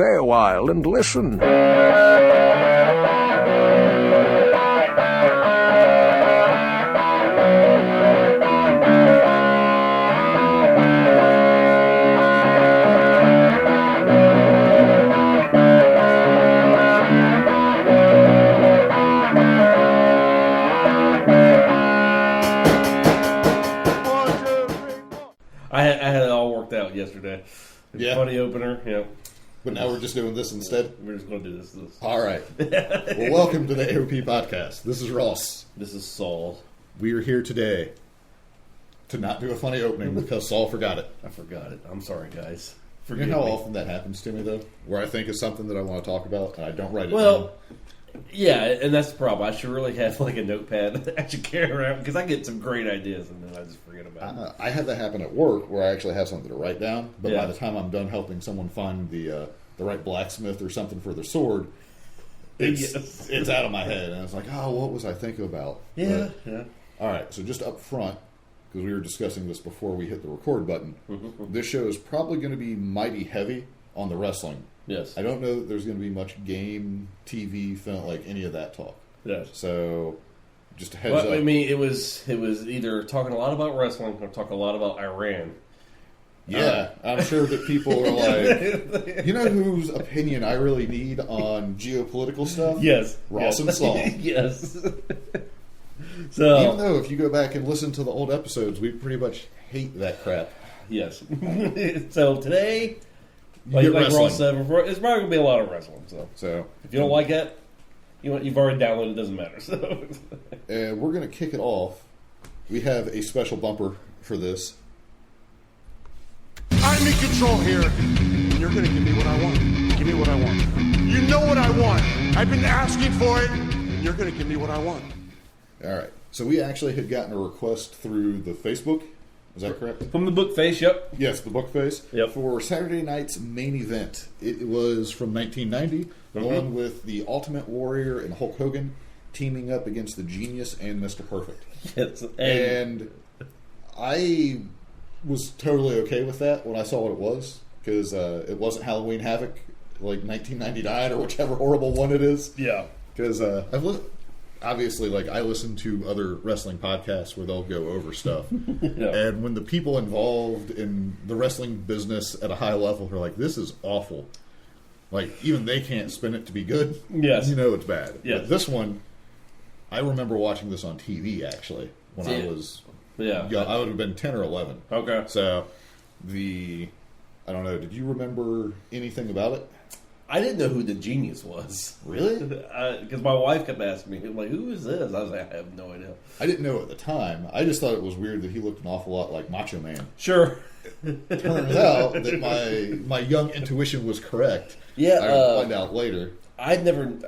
Stay a while and listen. I had it all worked out yesterday. Yeah. Funny opener, yeah. But now we're just doing this instead? We're just going to do this. All right. Well, welcome to the AOP Podcast. This is Ross. This is Saul. We are here today to not do a funny opening because Saul forgot it. I forgot it. I'm sorry, guys. You know how often that happens to me, though? Where I think of something that I want to talk about, and I don't write it down. Yeah, and that's the problem. I should really have like a notepad that I should carry around because I get some great ideas and then I just forget about it. I had that happen at work where I actually have something to write down, but Yeah. by the time I'm done helping someone find the right blacksmith or something for their sword, it's out of my head. And I was like, oh, what was I thinking about? Yeah, But, yeah. All right, so just up front, because we were discussing this before we hit the record button, this show is probably going to be mighty heavy on the wrestling. Yes. I don't know that there's going to be much game, TV, film, like any of that talk. Yes. So, just a heads Well, up. I mean, it was either talking a lot about wrestling or talking a lot about Iran. Yeah, I'm sure that people are like, you know whose opinion I really need on geopolitical stuff? Yes. Ross yes. and Saul. Yes. So Even though if you go back and listen to the old episodes, we pretty much hate that crap. yes. So today, You get like wrestling. Ross said before, it's probably gonna be a lot of wrestling. So if you don't like it, you've already downloaded. It doesn't matter. So And we're going to kick it off. We have a special bumper for this. I'm in control here, and you're going to give me what I want. Give me what I want. You know what I want. I've been asking for it, and you're going to give me what I want. All right. So we actually had gotten a request through the Facebook. Is that correct? from the book face, yep. Yes, the book face. Yep. For Saturday night's main event. It was from 1990, one with the Ultimate Warrior and Hulk Hogan teaming up against the Genius and Mr. Perfect. Yes. And I was totally okay with that when I saw what it was, because it wasn't Halloween Havoc, like 1999 or whichever horrible one it is. Yeah. Because obviously, like, I listen to other wrestling podcasts where they'll go over stuff. Yeah. And when the people involved in the wrestling business at a high level are like, this is awful. Like, even they can't spin it to be good. Yes. You know it's bad. Yes. But this one, I remember watching this on TV, actually, when I was Yeah. young. I would have been 10 or 11. Okay. So, I don't know, did you remember anything about it? I didn't know who the Genius was. Really? Because my wife kept asking me, like, who is this? I was like, I have no idea. I didn't know at the time. I just thought it was weird that he looked an awful lot like Macho Man. Sure. Turns out that my young intuition was correct. Yeah. I would find out later. I knew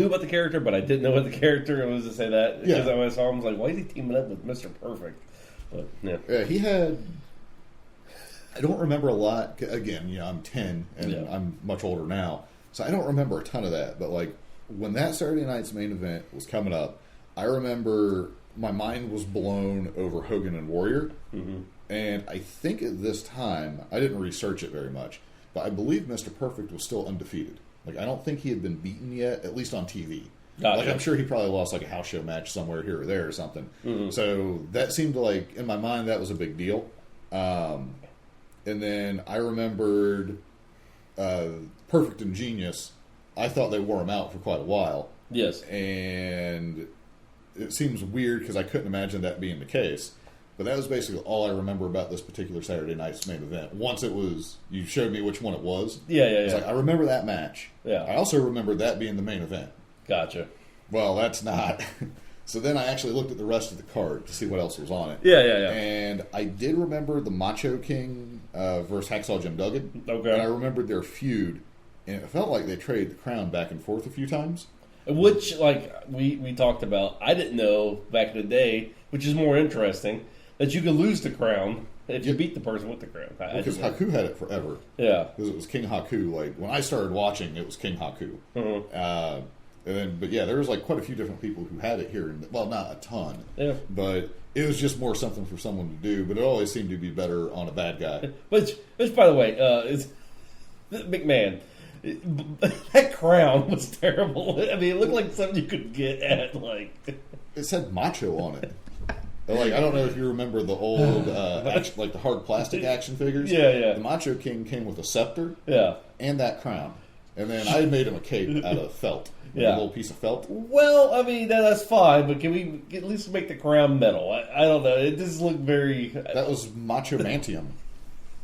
about the character, but I didn't know what the character was to say that. Yeah. Because I saw him, I was like, why is he teaming up with Mr. Perfect? But, yeah. Yeah, he had... I don't remember a lot. Again, I'm 10, and Yeah. I'm much older now. So I don't remember a ton of that. But, like, when that Saturday night's main event was coming up, I remember my mind was blown over Hogan and Warrior. Mm-hmm. And I think at this time, I didn't research it very much, but I believe Mr. Perfect was still undefeated. Like, I don't think he had been beaten yet, at least on TV. Gotcha. Like, I'm sure he probably lost, like, a house show match somewhere here or there or something. Mm-hmm. So that seemed to, like, in my mind, that was a big deal. And then I remembered Perfect and Genius. I thought they wore him out for quite a while. Yes. And it seems weird because I couldn't imagine that being the case. But that was basically all I remember about this particular Saturday night's main event. Once it was, you showed me which one it was. Yeah. It's like, I remember that match. Yeah. I also remember that being the main event. Gotcha. Well, that's not. So then I actually looked at the rest of the card to see what else was on it. Yeah. And I did remember the Macho King versus Hacksaw Jim Duggan. Okay. And I remembered their feud. And it felt like they traded the crown back and forth a few times. Which, like, we talked about, I didn't know back in the day, which is more interesting, that you could lose the crown if you beat the person with the crown. Because Haku had it forever. Yeah. Because it was King Haku. Like, when I started watching, it was King Haku. Mm-hmm. And then, but yeah, there was like quite a few different people who had it here. Well, not a ton, but it was just more something for someone to do. But it always seemed to be better on a bad guy. Which by the way, is McMahon. That crown was terrible. I mean, it looked like something you could get at like. It said macho on it. Like, I don't know if you remember the old, like the hard plastic action figures. Yeah. The Macho King came with a scepter. Yeah. And that crown. And then I made him a cape out of felt. A little piece of felt. Well, I mean, that's fine, but can we at least make the crown metal? I don't know. It just looked very... That was Macho Mantium.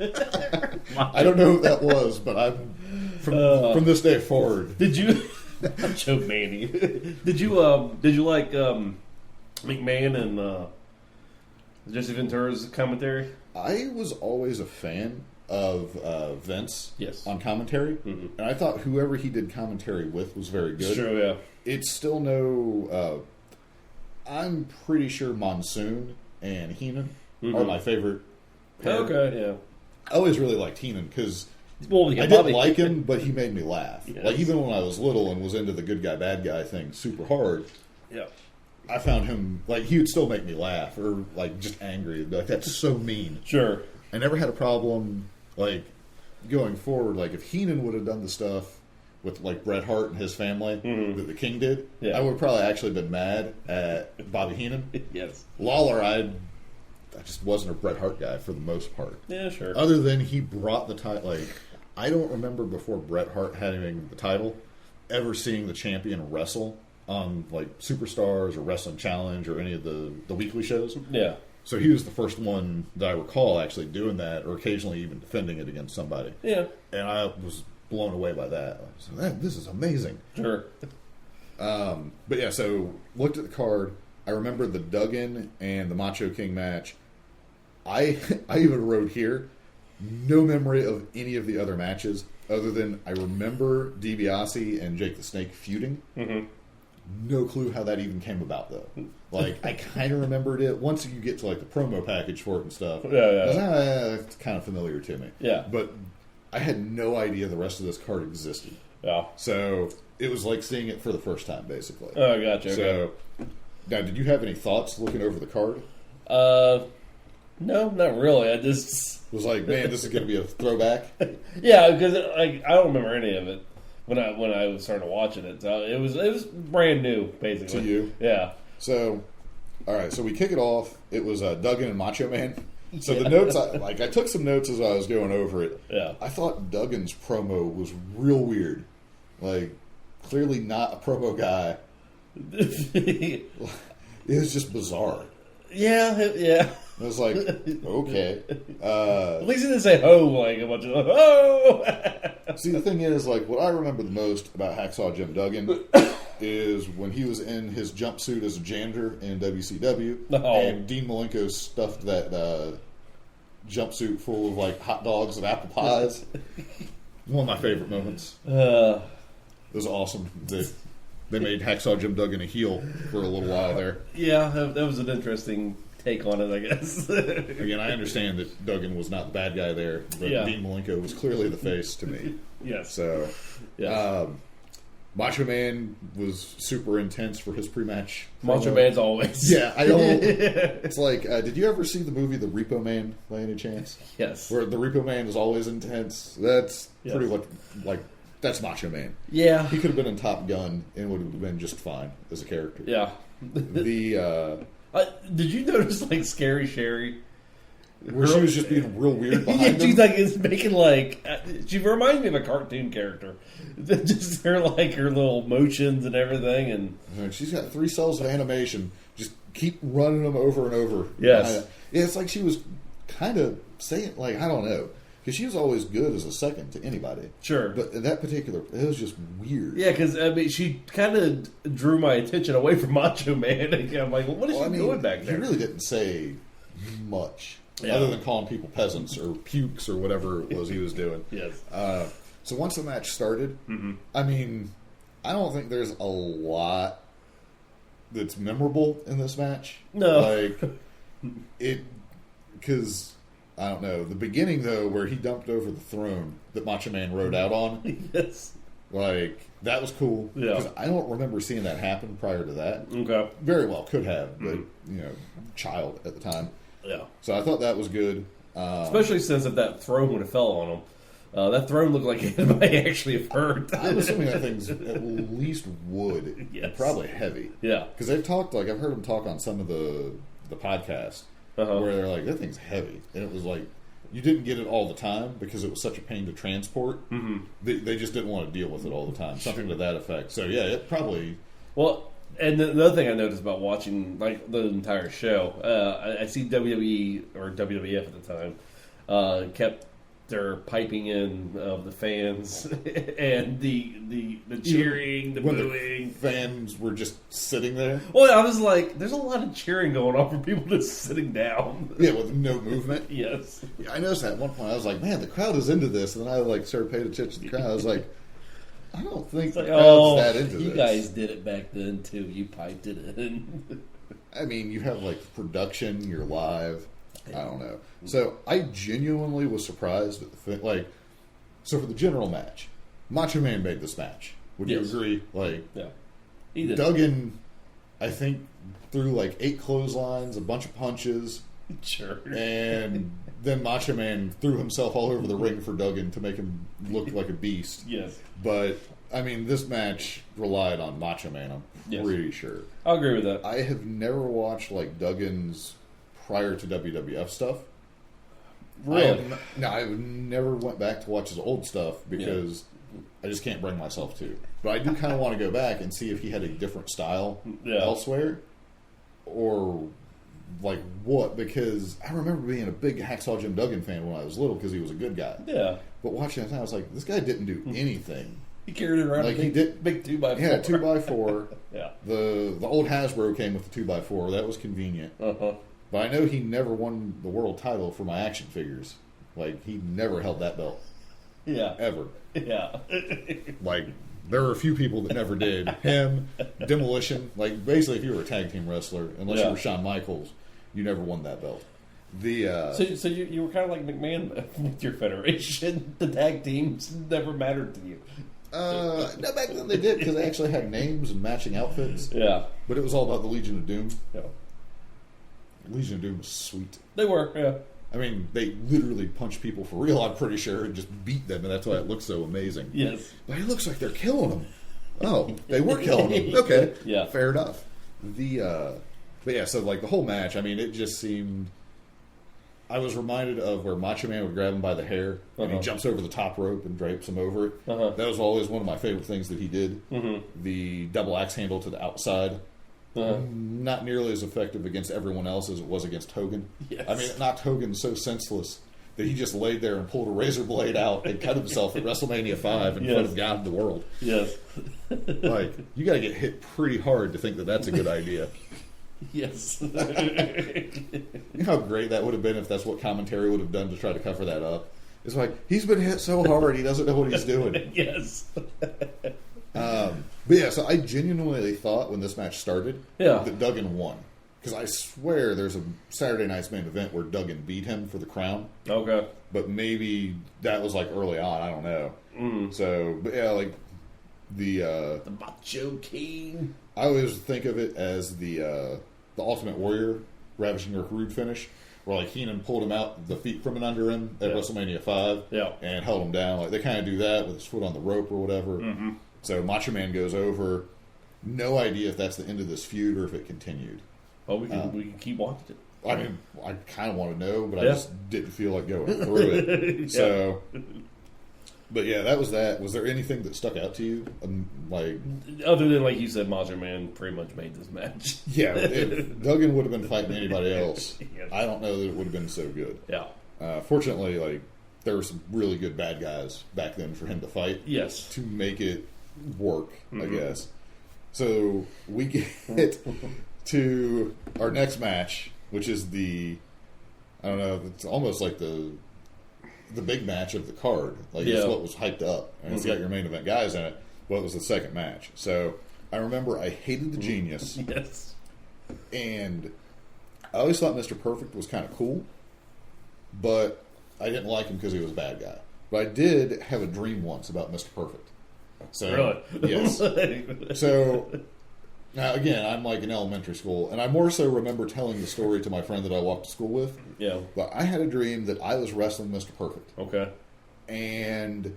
I don't know who that was, but I'm from this day forward. Did you... Macho Manny. Did you like McMahon and Jesse Ventura's commentary? I was always a fan of Vince on commentary, and I thought whoever he did commentary with was very good. True, yeah. It's still no... I'm pretty sure Monsoon and Heenan are my favorite pair. Okay, yeah. I always really liked Heenan because I didn't like him, but he made me laugh. Yes. Like, even when I was little and was into the good guy, bad guy thing super hard, I found him, like, he would still make me laugh or, like, just angry. Like, that's so mean. Sure. I never had a problem, like, going forward. Like, if Heenan would have done the stuff with, like, Bret Hart and his family that the King did, I would have probably actually been mad at Bobby Heenan. Yes. Lawler, I just wasn't a Bret Hart guy for the most part. Yeah, sure. Other than he brought the title, like, I don't remember before Bret Hart having the title ever seeing the champion wrestle on, like, Superstars or Wrestling Challenge or any of the weekly shows. Yeah. So he was the first one that I recall actually doing that, or occasionally even defending it against somebody. Yeah. And I was blown away by that. I was like, this is amazing. Sure. But yeah, so looked at the card. I remember the Duggan and the Macho King match. I even wrote here, no memory of any of the other matches other than I remember DiBiase and Jake the Snake feuding. Mm-hmm. No clue how that even came about, though. Like, I kind of remembered it once you get to, like, the promo package for it and stuff. Yeah. It's kind of familiar to me. Yeah. But I had no idea the rest of this card existed. Yeah. So it was like seeing it for the first time, basically. Oh, gotcha. So, now, did you have any thoughts looking over the card? No, not really. I just was like, man, this is going to be a throwback. Yeah, because I don't remember any of it when I started watching it. So it was brand new, basically. To you, yeah. So, all right. So we kick it off. It was Duggan and Macho Man. So the notes, I took some notes as I was going over it. Yeah. I thought Duggan's promo was real weird. Like, clearly not a promo guy. It was just bizarre. Yeah. I was like, okay. At least he didn't say ho like a bunch of ho. See, the thing is, like, what I remember the most about Hacksaw Jim Duggan is when he was in his jumpsuit as a janitor in WCW, and Dean Malenko stuffed that jumpsuit full of, like, hot dogs and apple pies. One of my favorite moments. It was awesome. They made Hacksaw Jim Duggan a heel for a little while there. Yeah, that was an interesting take on it, I guess. Again, I understand that Duggan was not the bad guy there, but Dean Malenko was clearly the face to me. Yes. So, yes. Macho Man was super intense for his pre-match. Macho Man's always. Yeah, I don't. It's like, did you ever see the movie The Repo Man by any chance? Yes. Where the Repo Man is always intense. That's pretty much like. That's Macho Man. Yeah. He could have been in Top Gun and would have been just fine as a character. Yeah. Did you notice, like, Scary Sherry? Where she was just being real weird behind she's them? like, it's making, like... she reminds me of a cartoon character. Just her, like, her little motions and everything, and... She's got 3 cells of animation. Just keep running them over and over. Yes. Yeah, it's like she was kind of saying, like, I don't know. Because she was always good as a second to anybody. Sure. But in that particular, it was just weird. Yeah, because, I mean, she kind of drew my attention away from Macho Man. I'm like, well, what is she doing back there? He really didn't say much. Yeah. Other than calling people peasants or pukes or whatever it was he was doing. Yes. So once the match started, I mean, I don't think there's a lot that's memorable in this match. No. Like, because... I don't know. The beginning, though, where he dumped over the throne that Macho Man rode out on. Yes. Like, that was cool. Yeah. Because I don't remember seeing that happen prior to that. Okay. Very well could have, but, child at the time. Yeah. So I thought that was good. Especially since if that throne would have fell on him. That throne looked like it might actually have hurt. I'm assuming that thing's at least wood. Yes. Probably heavy. Yeah. Because they've talked, like, I've heard them talk on some of the podcasts where they're like, that thing's heavy. And it was like, you didn't get it all the time because it was such a pain to transport. Mm-hmm. They just didn't want to deal with it all the time. Something to that effect. So, yeah, it probably... Well, and the other thing I noticed about watching like the entire show, I see WWE or WWF at the time kept their piping in of the fans and the cheering, the when booing. The fans were just sitting there. Well, I was like, there's a lot of cheering going on for people just sitting down. Yeah, with no movement. Yes. Yeah, I noticed that at one point. I was like, man, the crowd is into this. And then I like started paying attention to the crowd. I was like, I don't think the crowd's that into this. You guys did it back then, too. You piped it in. I mean, you have, like, production, you're live. I don't know. So, I genuinely was surprised at the thing. Like, so for the general match, Macho Man made this match. Would you agree? Like, yeah. He did. Duggan, I think, threw, like, 8 clotheslines, a bunch of punches. Sure. And then Macho Man threw himself all over the ring for Duggan to make him look like a beast. Yes. But, I mean, this match relied on Macho Man, I'm pretty sure. I'll agree with that. I have never watched, like, Duggan's prior to WWF stuff. Really? I never went back to watch his old stuff because I just can't bring myself to. But I do kind of want to go back and see if he had a different style elsewhere. Or... like what? Because I remember being a big Hacksaw Jim Duggan fan when I was little because he was a good guy. Yeah. But watching that time, I was like, this guy didn't do anything. He carried it around like big 2x4. Yeah, 2x4. Yeah. The old Hasbro came with the 2x4. That was convenient. Uh-huh. But I know he never won the world title for my action figures. Like, he never held that belt. Yeah. Ever. Yeah. Like, there are a few people that never did. Him, Demolition. Like, basically, if you were a tag team wrestler, unless you were Shawn Michaels, you never won that belt. So you were kind of like McMahon with your federation. The tag teams never mattered to you. No, back then they did because they actually had names and matching outfits. Yeah. But it was all about the Legion of Doom. Yeah. Legion of Doom was sweet. They were, yeah. I mean, they literally punch people for real, I'm pretty sure, and just beat them, and that's why it looks so amazing. Yes. But it looks like they're killing them. Oh, they were killing them. Okay. Yeah. Fair enough. But yeah, so like the whole match, I mean, it just seemed... I was reminded of where Macho Man would grab him by the hair, and he jumps over the top rope and drapes him over it. That was always one of my favorite things that he did. The double axe handle to the outside. Not nearly as effective against everyone else as it was against Hogan. Yes. I mean, it knocked Hogan so senseless that he just laid there and pulled a razor blade out and cut himself at WrestleMania 5 in front of God of the world. Yes. Like, you got to get hit pretty hard to think that that's a good idea. Yes. You know how great that would have been if that's what commentary would have done to try to cover that up? It's like, he's been hit so hard he doesn't know what he's doing. Yes. But yeah, so I genuinely thought when this match started that Duggan won. Because I swear there's a Saturday Night's Main Event where Duggan beat him for the crown. Okay. But maybe that was like early on. I don't know. So, but yeah, like the Macho King. I always think of it as the Ultimate Warrior Ravishing Rick Rude finish, where like Heenan pulled him out, the feet from under him at WrestleMania 5, and held him down. Like they kind of do that with his foot on the rope or whatever. So Macho Man goes over. No idea if that's the end of this feud or if it continued. Well, we can keep watching it. I mean, I kind of want to know, but I just didn't feel like going through it. So, but yeah, that was that. Was there anything that stuck out to you? Like, other than like you said, Macho Man pretty much made this match. Yeah, if Duggan would have been fighting anybody else, I don't know that it would have been so good. Yeah. Fortunately, like there were some really good bad guys back then for him to fight. Yes. To make it work, I guess. So we get to our next match, which is I don't know, it's almost like the big match of the card. Like, it's what was hyped up. And it's got your main event guys in it, but it was the second match. So I remember I hated the Genius. Yes. And I always thought Mr. Perfect was kind of cool, but I didn't like him because he was a bad guy. But I did have a dream once about Mr. Perfect. So, Really? Yes. So, now again, I'm like in elementary school, and I more so remember telling the story to my friend that I walked to school with. Yeah. But I had a dream that I was wrestling Mr. Perfect. Okay. And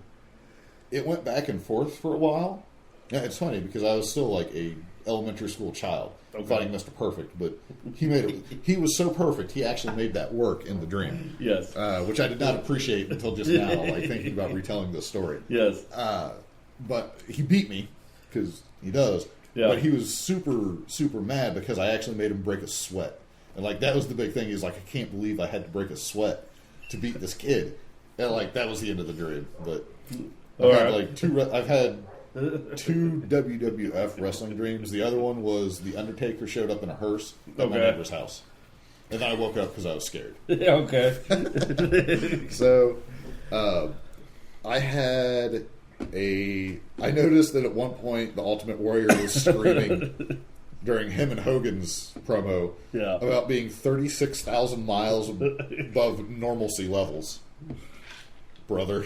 it went back and forth for a while. Yeah, it's funny because I was still like a elementary school child fighting Mr. Perfect, but he was so perfect he actually made that work in the dream. Yes. Which I did not appreciate until just now, like thinking about retelling this story. Yes. But he beat me because he does. Yeah. But he was super, super mad because I actually made him break a sweat. And like that was the big thing. He's like, I can't believe I had to break a sweat to beat this kid. And like that was the end of the dream. But I've had two WWF wrestling dreams. The other one was the Undertaker showed up in a hearse at my neighbor's house. And then I woke up because I was scared. Okay. So, I noticed that at one point the Ultimate Warrior was screaming during him and Hogan's promo about being 36,000 miles above normalcy levels. Brother.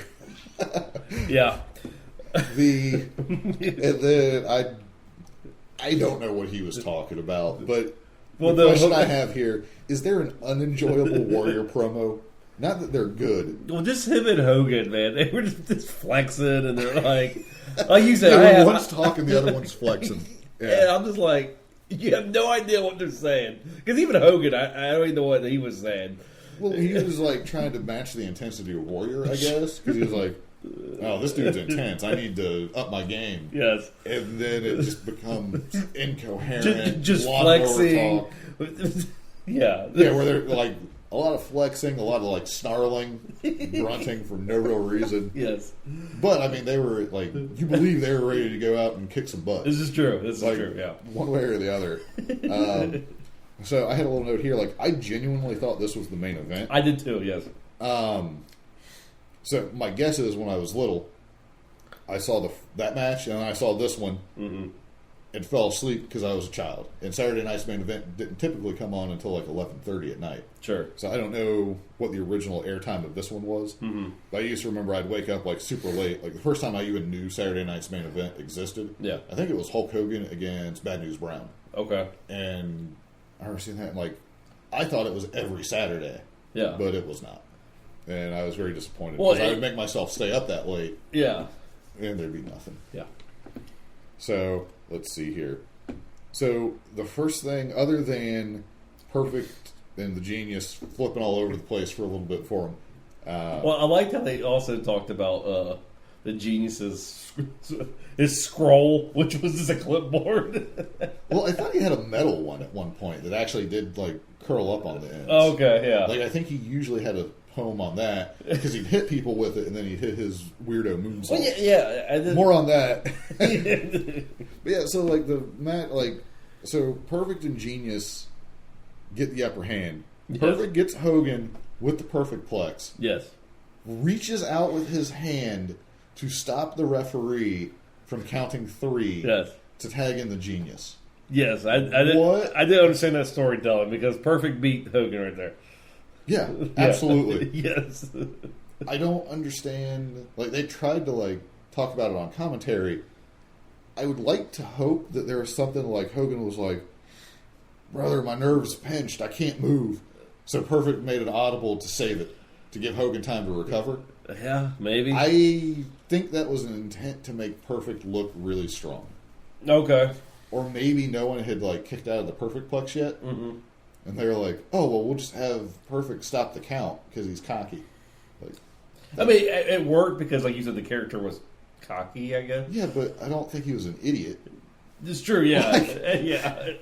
Yeah. And then I don't know what he was talking about, but the question I have here, is there an unenjoyable Warrior promo? Not that they're good. Well, just him and Hogan, man. They were just flexing, and they're like you said, one's talking, the other one's flexing. Yeah. And I'm just like, you have no idea what they're saying. Because even Hogan, I don't even know what he was saying. Well, he was like trying to match the intensity of Warrior, I guess. Because he was like, oh, this dude's intense. I need to up my game. Yes. And then it just becomes incoherent. Just flexing. Talk. Yeah. Yeah, where they're like a lot of flexing, a lot of like snarling, grunting for no real reason. Yes. But I mean, they were like, you believe they were ready to go out and kick some butt. This is true. This is true. Yeah. One way or the other. So I had a little note here. Like, I genuinely thought this was the main event. I did too. Yes. So my guess is when I was little, I saw that match and I saw this one and fell asleep because I was a child. And Saturday night's main event didn't typically come on until like 11:30 at night. Sure. So I don't know what the original airtime of this one was. But I used to remember I'd wake up like super late. Like the first time I even knew Saturday night's main event existed. Yeah. I think it was Hulk Hogan against Bad News Brown. Okay. And I remember seeing that and like I thought it was every Saturday. Yeah. But it was not. And I was very disappointed because I would make myself stay up that late. Yeah. And there'd be nothing. Yeah. So, let's see here. So, the first thing, other than Perfect and the Genius flipping all over the place for a little bit for him. Well, I liked how they also talked about the Genius's his scroll, which was just a clipboard. Well, I thought he had a metal one at one point that actually did, like, curl up on the ends. Okay, yeah. Like, I think he usually had a poem on that because he'd hit people with it and then he'd hit his weirdo moonsault. Well, yeah. More on that. But yeah, so like so Perfect and Genius get the upper hand. Yes. Perfect gets Hogan with the Perfect Plex. Yes. Reaches out with his hand to stop the referee from counting 3. Yes. To tag in the Genius. Yes, I didn't understand that storytelling because Perfect beat Hogan right there. Yeah, absolutely. Yes. I don't understand. Like, they tried to, like, talk about it on commentary. I would like to hope that there was something like Hogan was like, brother, my nerves pinched. I can't move. So Perfect made it audible to save it, to give Hogan time to recover. Yeah, maybe. I think that was an intent to make Perfect look really strong. Okay. Or maybe no one had, like, kicked out of the Perfect Plex yet. Mm-hmm. And they were like, oh, well, we'll just have Perfect stop the count because he's cocky. Like, I mean, it worked because, like you said, the character was cocky, I guess. Yeah, but I don't think he was an idiot. It's true, yeah. Like, yeah.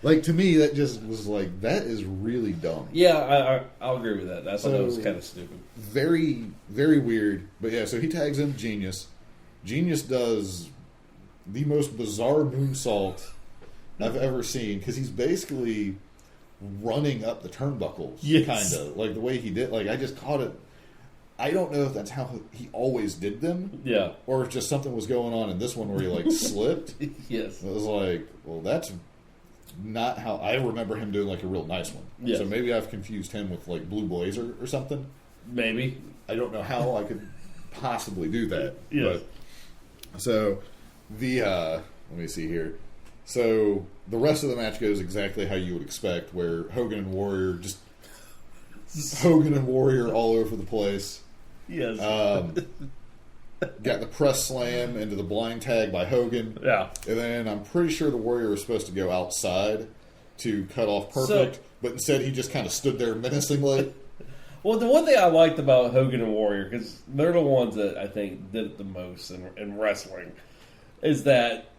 Like, to me, that just was like, that is really dumb. Yeah, I'll agree with that. I thought that was kind of stupid. Very, very weird. But yeah, so he tags in Genius. Genius does the most bizarre moonsault I've ever seen because he's basically running up the turnbuckles, kind of like the way he did. Like, I just caught it. I don't know if that's how he always did them, or if just something was going on in this one where he like slipped. Yes, it was like, well, that's not how I remember him doing like a real nice one. Yes. So maybe I've confused him with like Blue Blazer or something. Maybe. I don't know how I could possibly do that. Yes. So let me see here. So the rest of the match goes exactly how you would expect, where Hogan and Warrior all over the place. Yes. Got the press slam into the blind tag by Hogan. Yeah. And then I'm pretty sure the Warrior was supposed to go outside to cut off Perfect, but instead he just kind of stood there menacingly. Well, the one thing I liked about Hogan and Warrior, because they're the ones that I think did it the most in wrestling, is that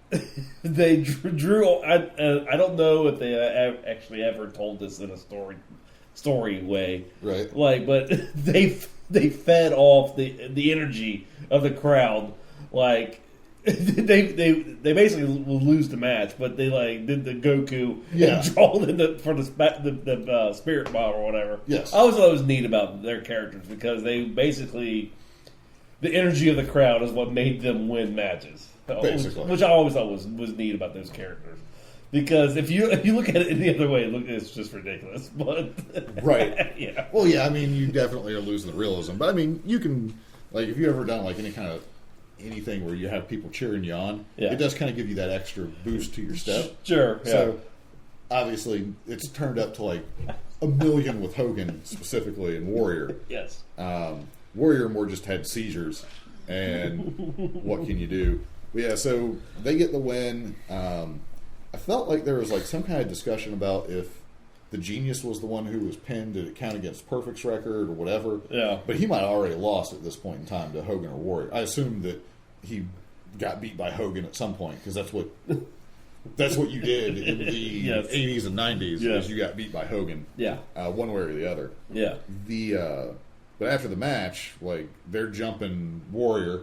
they drew. I don't know if they actually ever told this in a story way, right? Like, but they fed off the energy of the crowd. Like they basically will lose the match, but they did the Goku and draw in for the spirit bomb or whatever. Yes, I always thought it was neat about their characters because they basically the energy of the crowd is what made them win matches. Basically. Which I always thought was neat about those characters. Because if you look at it in the other way, it's just ridiculous. But right, yeah. Well, yeah. I mean, you definitely are losing the realism. But I mean, you can if you ever done any kind of anything where you have people cheering you on, it does kind of give you that extra boost to your step. Sure. Yeah. So obviously, it's turned up to a million with Hogan specifically and Warrior. Yes. Warrior more just had seizures, and what can you do? But yeah, so they get the win. I felt like there was some kind of discussion about if the Genius was the one who was pinned, did it count against Perfect's record or whatever? Yeah. But he might have already lost at this point in time to Hogan or Warrior. I assume that he got beat by Hogan at some point because that's what you did in the 80s and 90s is you got beat by Hogan. Yeah. One way or the other. Yeah. But after the match, they're jumping Warrior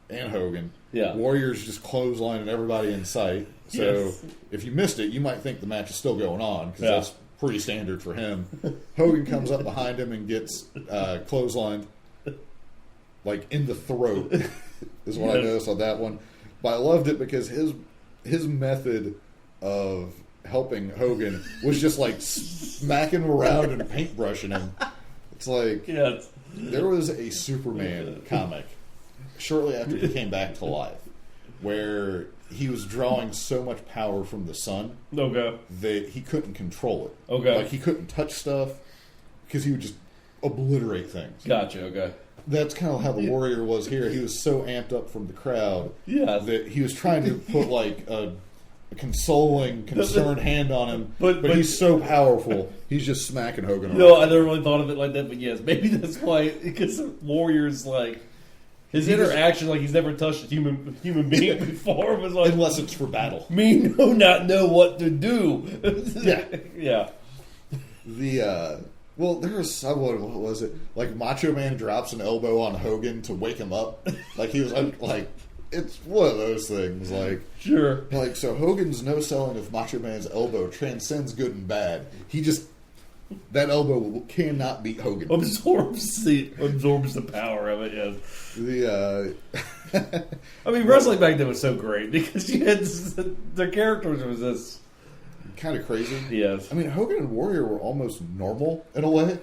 and Hogan. Yeah. Warrior's just clotheslining everybody in sight. So if you missed it, you might think the match is still going on because that's pretty standard for him. Hogan comes up behind him and gets clotheslined in the throat is what I noticed on that one. But I loved it because his method of helping Hogan was just smacking him around and paintbrushing him. It's there was a Superman comic shortly after he came back to life where he was drawing so much power from the sun that he couldn't control it. Okay. He couldn't touch stuff because he would just obliterate things. Gotcha, okay. That's kind of how the Warrior was here. He was so amped up from the crowd that he was trying to put a consoling, concerned hand on him, but he's so powerful, he's just smacking Hogan around. No, I never really thought of it like that, but yes, maybe that's why, because Warrior's his interaction, he's never touched a human being before, was unless it's for battle. Me not know what to do. Yeah. Yeah. Well, there was someone, what was it? Macho Man drops an elbow on Hogan to wake him up. He was it's one of those things. Sure. So Hogan's no selling of Macho Man's elbow transcends good and bad. That elbow cannot beat Hogan. Absorbs the power of it, yes. I mean, wrestling back then was so great because you had the characters was this kind of crazy. Yes. I mean, Hogan and Warrior were almost normal in a way.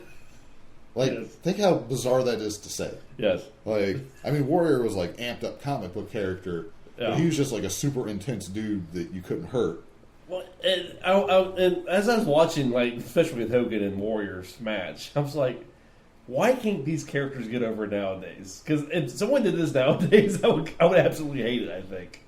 Think how bizarre that is to say. Yes. I mean, Warrior was amped up comic book character, but he was just a super intense dude that you couldn't hurt. Well, and as I was watching, especially with Hogan and Warrior's match, I was like, why can't these characters get over nowadays? Because if someone did this nowadays, I would absolutely hate it, I think.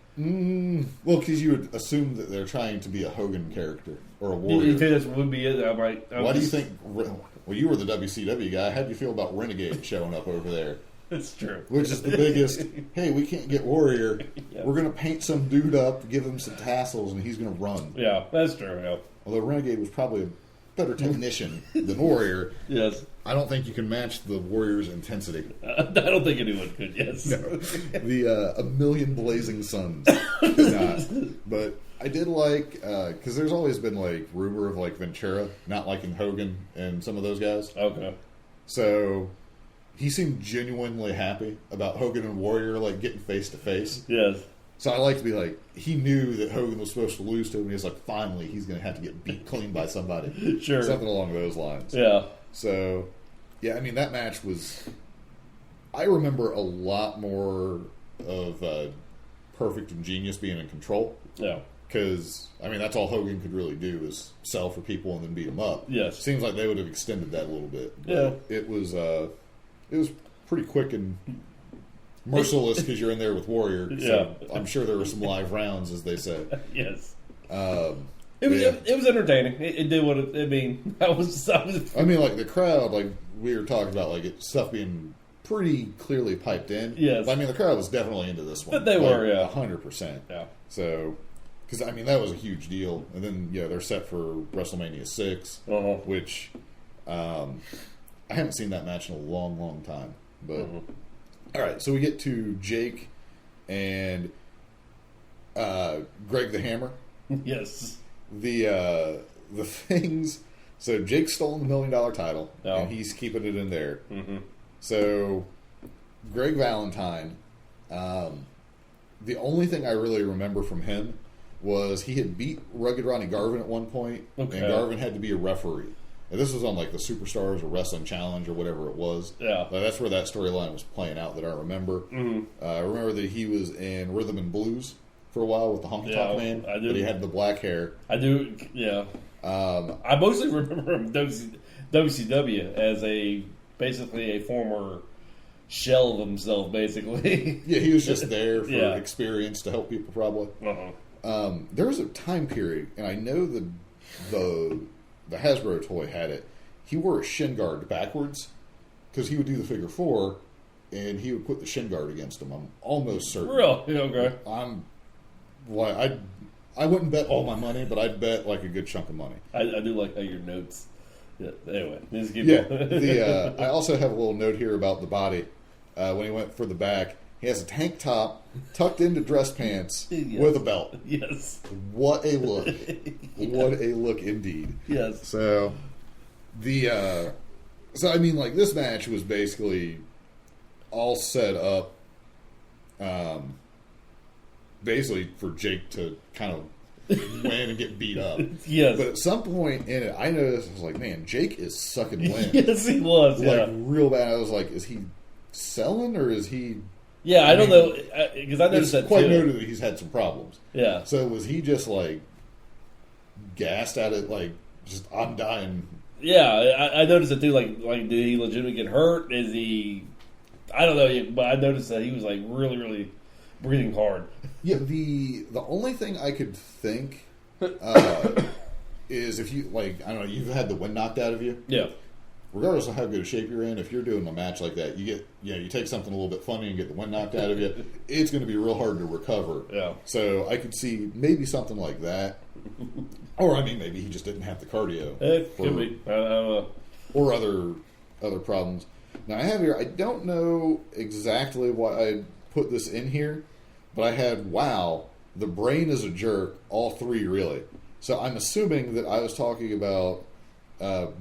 Well, because you would assume that they're trying to be a Hogan character or a Warrior. You think this would be it? Why do you think... Well, you were the WCW guy. How do you feel about Renegade showing up over there? That's true. Which is the biggest, hey, we can't get Warrior. Yeah. We're going to paint some dude up, give him some tassels, and he's going to run. Yeah, that's true, yeah. Although Renegade was probably a better technician than Warrior. Yes. I don't think you can match the Warrior's intensity. I don't think anyone could, yes. No. The A Million Blazing Suns could not. But I did because there's always been rumor of Ventura not liking Hogan and some of those guys. Okay. So he seemed genuinely happy about Hogan and Warrior getting face to face. Yes. So I like to be he knew that Hogan was supposed to lose to him. He was finally he's going to have to get beat clean by somebody. Sure. Something along those lines. Yeah. So, yeah, I mean, that match was... I remember a lot more of perfect and genius being in control. Yeah. Because, I mean, that's all Hogan could really do is sell for people and then beat them up. Yes. Seems like they would have extended that a little bit. Yeah. It was pretty quick and merciless because you're in there with Warrior. So Yeah. I'm sure there were some live rounds, as they say. Yes. It was entertaining. It did what I mean. I mean, like the crowd, like we were talking about, like stuff being pretty clearly piped in. Yes. I mean, the crowd was definitely into this one. But they were, yeah. 100%. Yeah. So, because, I mean, that was a huge deal. And then, they're set for WrestleMania 6, which I haven't seen that match in a long, long time. But, all right, so we get to Jake and Greg the Hammer. Yes. The things... So, Jake's stolen the $1 million title, and he's keeping it in there. Mm-hmm. So, Greg Valentine, the only thing I really remember from him was he had beat Rugged Ronnie Garvin at one point, and Garvin had to be a referee. And this was on, like, the Superstars or Wrestling Challenge or whatever it was. Yeah. That's where that storyline was playing out that I remember. Mm-hmm. I remember that he was in Rhythm and Blues for a while with the Honky Tonk Man, I do. but he had the black hair. I do, yeah. I mostly remember him WCW as basically a former shell of himself, basically. Yeah, he was just there for experience to help people, probably. There was a time period, and I know the Hasbro toy had it. He wore a shin guard backwards because he would do the figure 4, and he would put the shin guard against him. I'm almost certain. Really? Okay. I wouldn't bet all my money, but I'd bet like a good chunk of money. I do like how your notes. Yeah, anyway, just keep going. I also have a little note here about the body. When he went for the back, he has a tank top tucked into dress pants with a belt. Yes. What a look! What a look indeed. Yes. So I mean, like, this match was basically all set up, basically for Jake to kind of win and get beat up. Yes. But at some point in it, I noticed, I was like, man, Jake is sucking wind. Yes, he was. Like, real bad. I was like, is he selling or is he... Yeah, I don't know, because I noticed that quite too. noted that he's had some problems. Yeah. So was he just, like, gassed at it, like, just, I'm dying? Yeah, I noticed it too. Like, did he legitimately get hurt? Is he... I don't know, but I noticed that he was, like, really, really breathing hard. Yeah, the only thing I could think is if you, like, I don't know, you've had the wind knocked out of you. Yeah. Regardless of how good a shape you're in, if you're doing a match like that, you take something a little bit funny and get the wind knocked out of you, it's going to be real hard to recover. Yeah. So I could see maybe something like that. Or, I mean, maybe he just didn't have the cardio. It could be. I don't know. Or other problems. Now, I have here, I don't know exactly why I put this in here, but I had, wow, the brain is a jerk, all three, really. So I'm assuming that I was talking about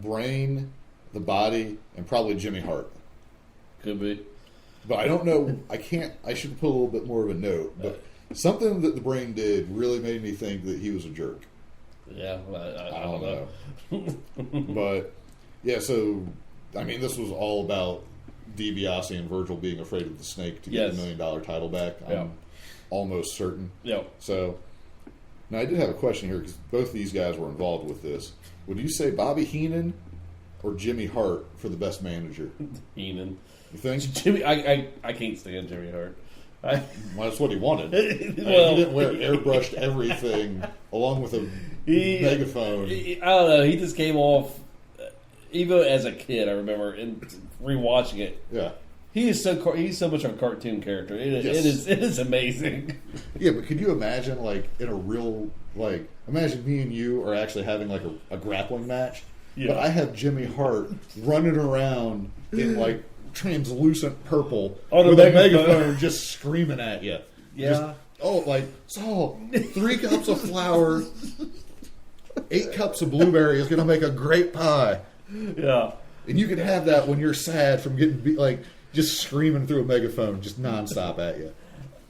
Brain, the Body, and probably Jimmy Hart. Could be. But I don't know. I should put a little bit more of a note. But something that the Brain did really made me think that he was a jerk. Yeah, I don't know. But, yeah, so, I mean, this was all about DiBiase and Virgil being afraid of the snake to get the $1 million title back. I'm almost certain. Yeah. So, now I did have a question here because both these guys were involved with this. Would you say Bobby Heenan or Jimmy Hart for the best manager? Heenan. You think? Jimmy, I can't stand Jimmy Hart. Well, that's what he wanted. Well, he didn't wear airbrushed everything along with a megaphone. I don't know. He just came off, even as a kid, I remember, and rewatching it. Yeah. He's so much of a cartoon character. It is amazing. Yeah, but could you imagine, like, in a real, like, imagine me and you are actually having, like, a grappling match, but I have Jimmy Hart running around in, like, translucent purple with a megaphone just screaming at you. Yeah. Just, 3 cups of flour, 8 cups of blueberry is going to make a great pie. Yeah. And you can have that when you're sad from getting beat, like, just screaming through a megaphone, just nonstop at you.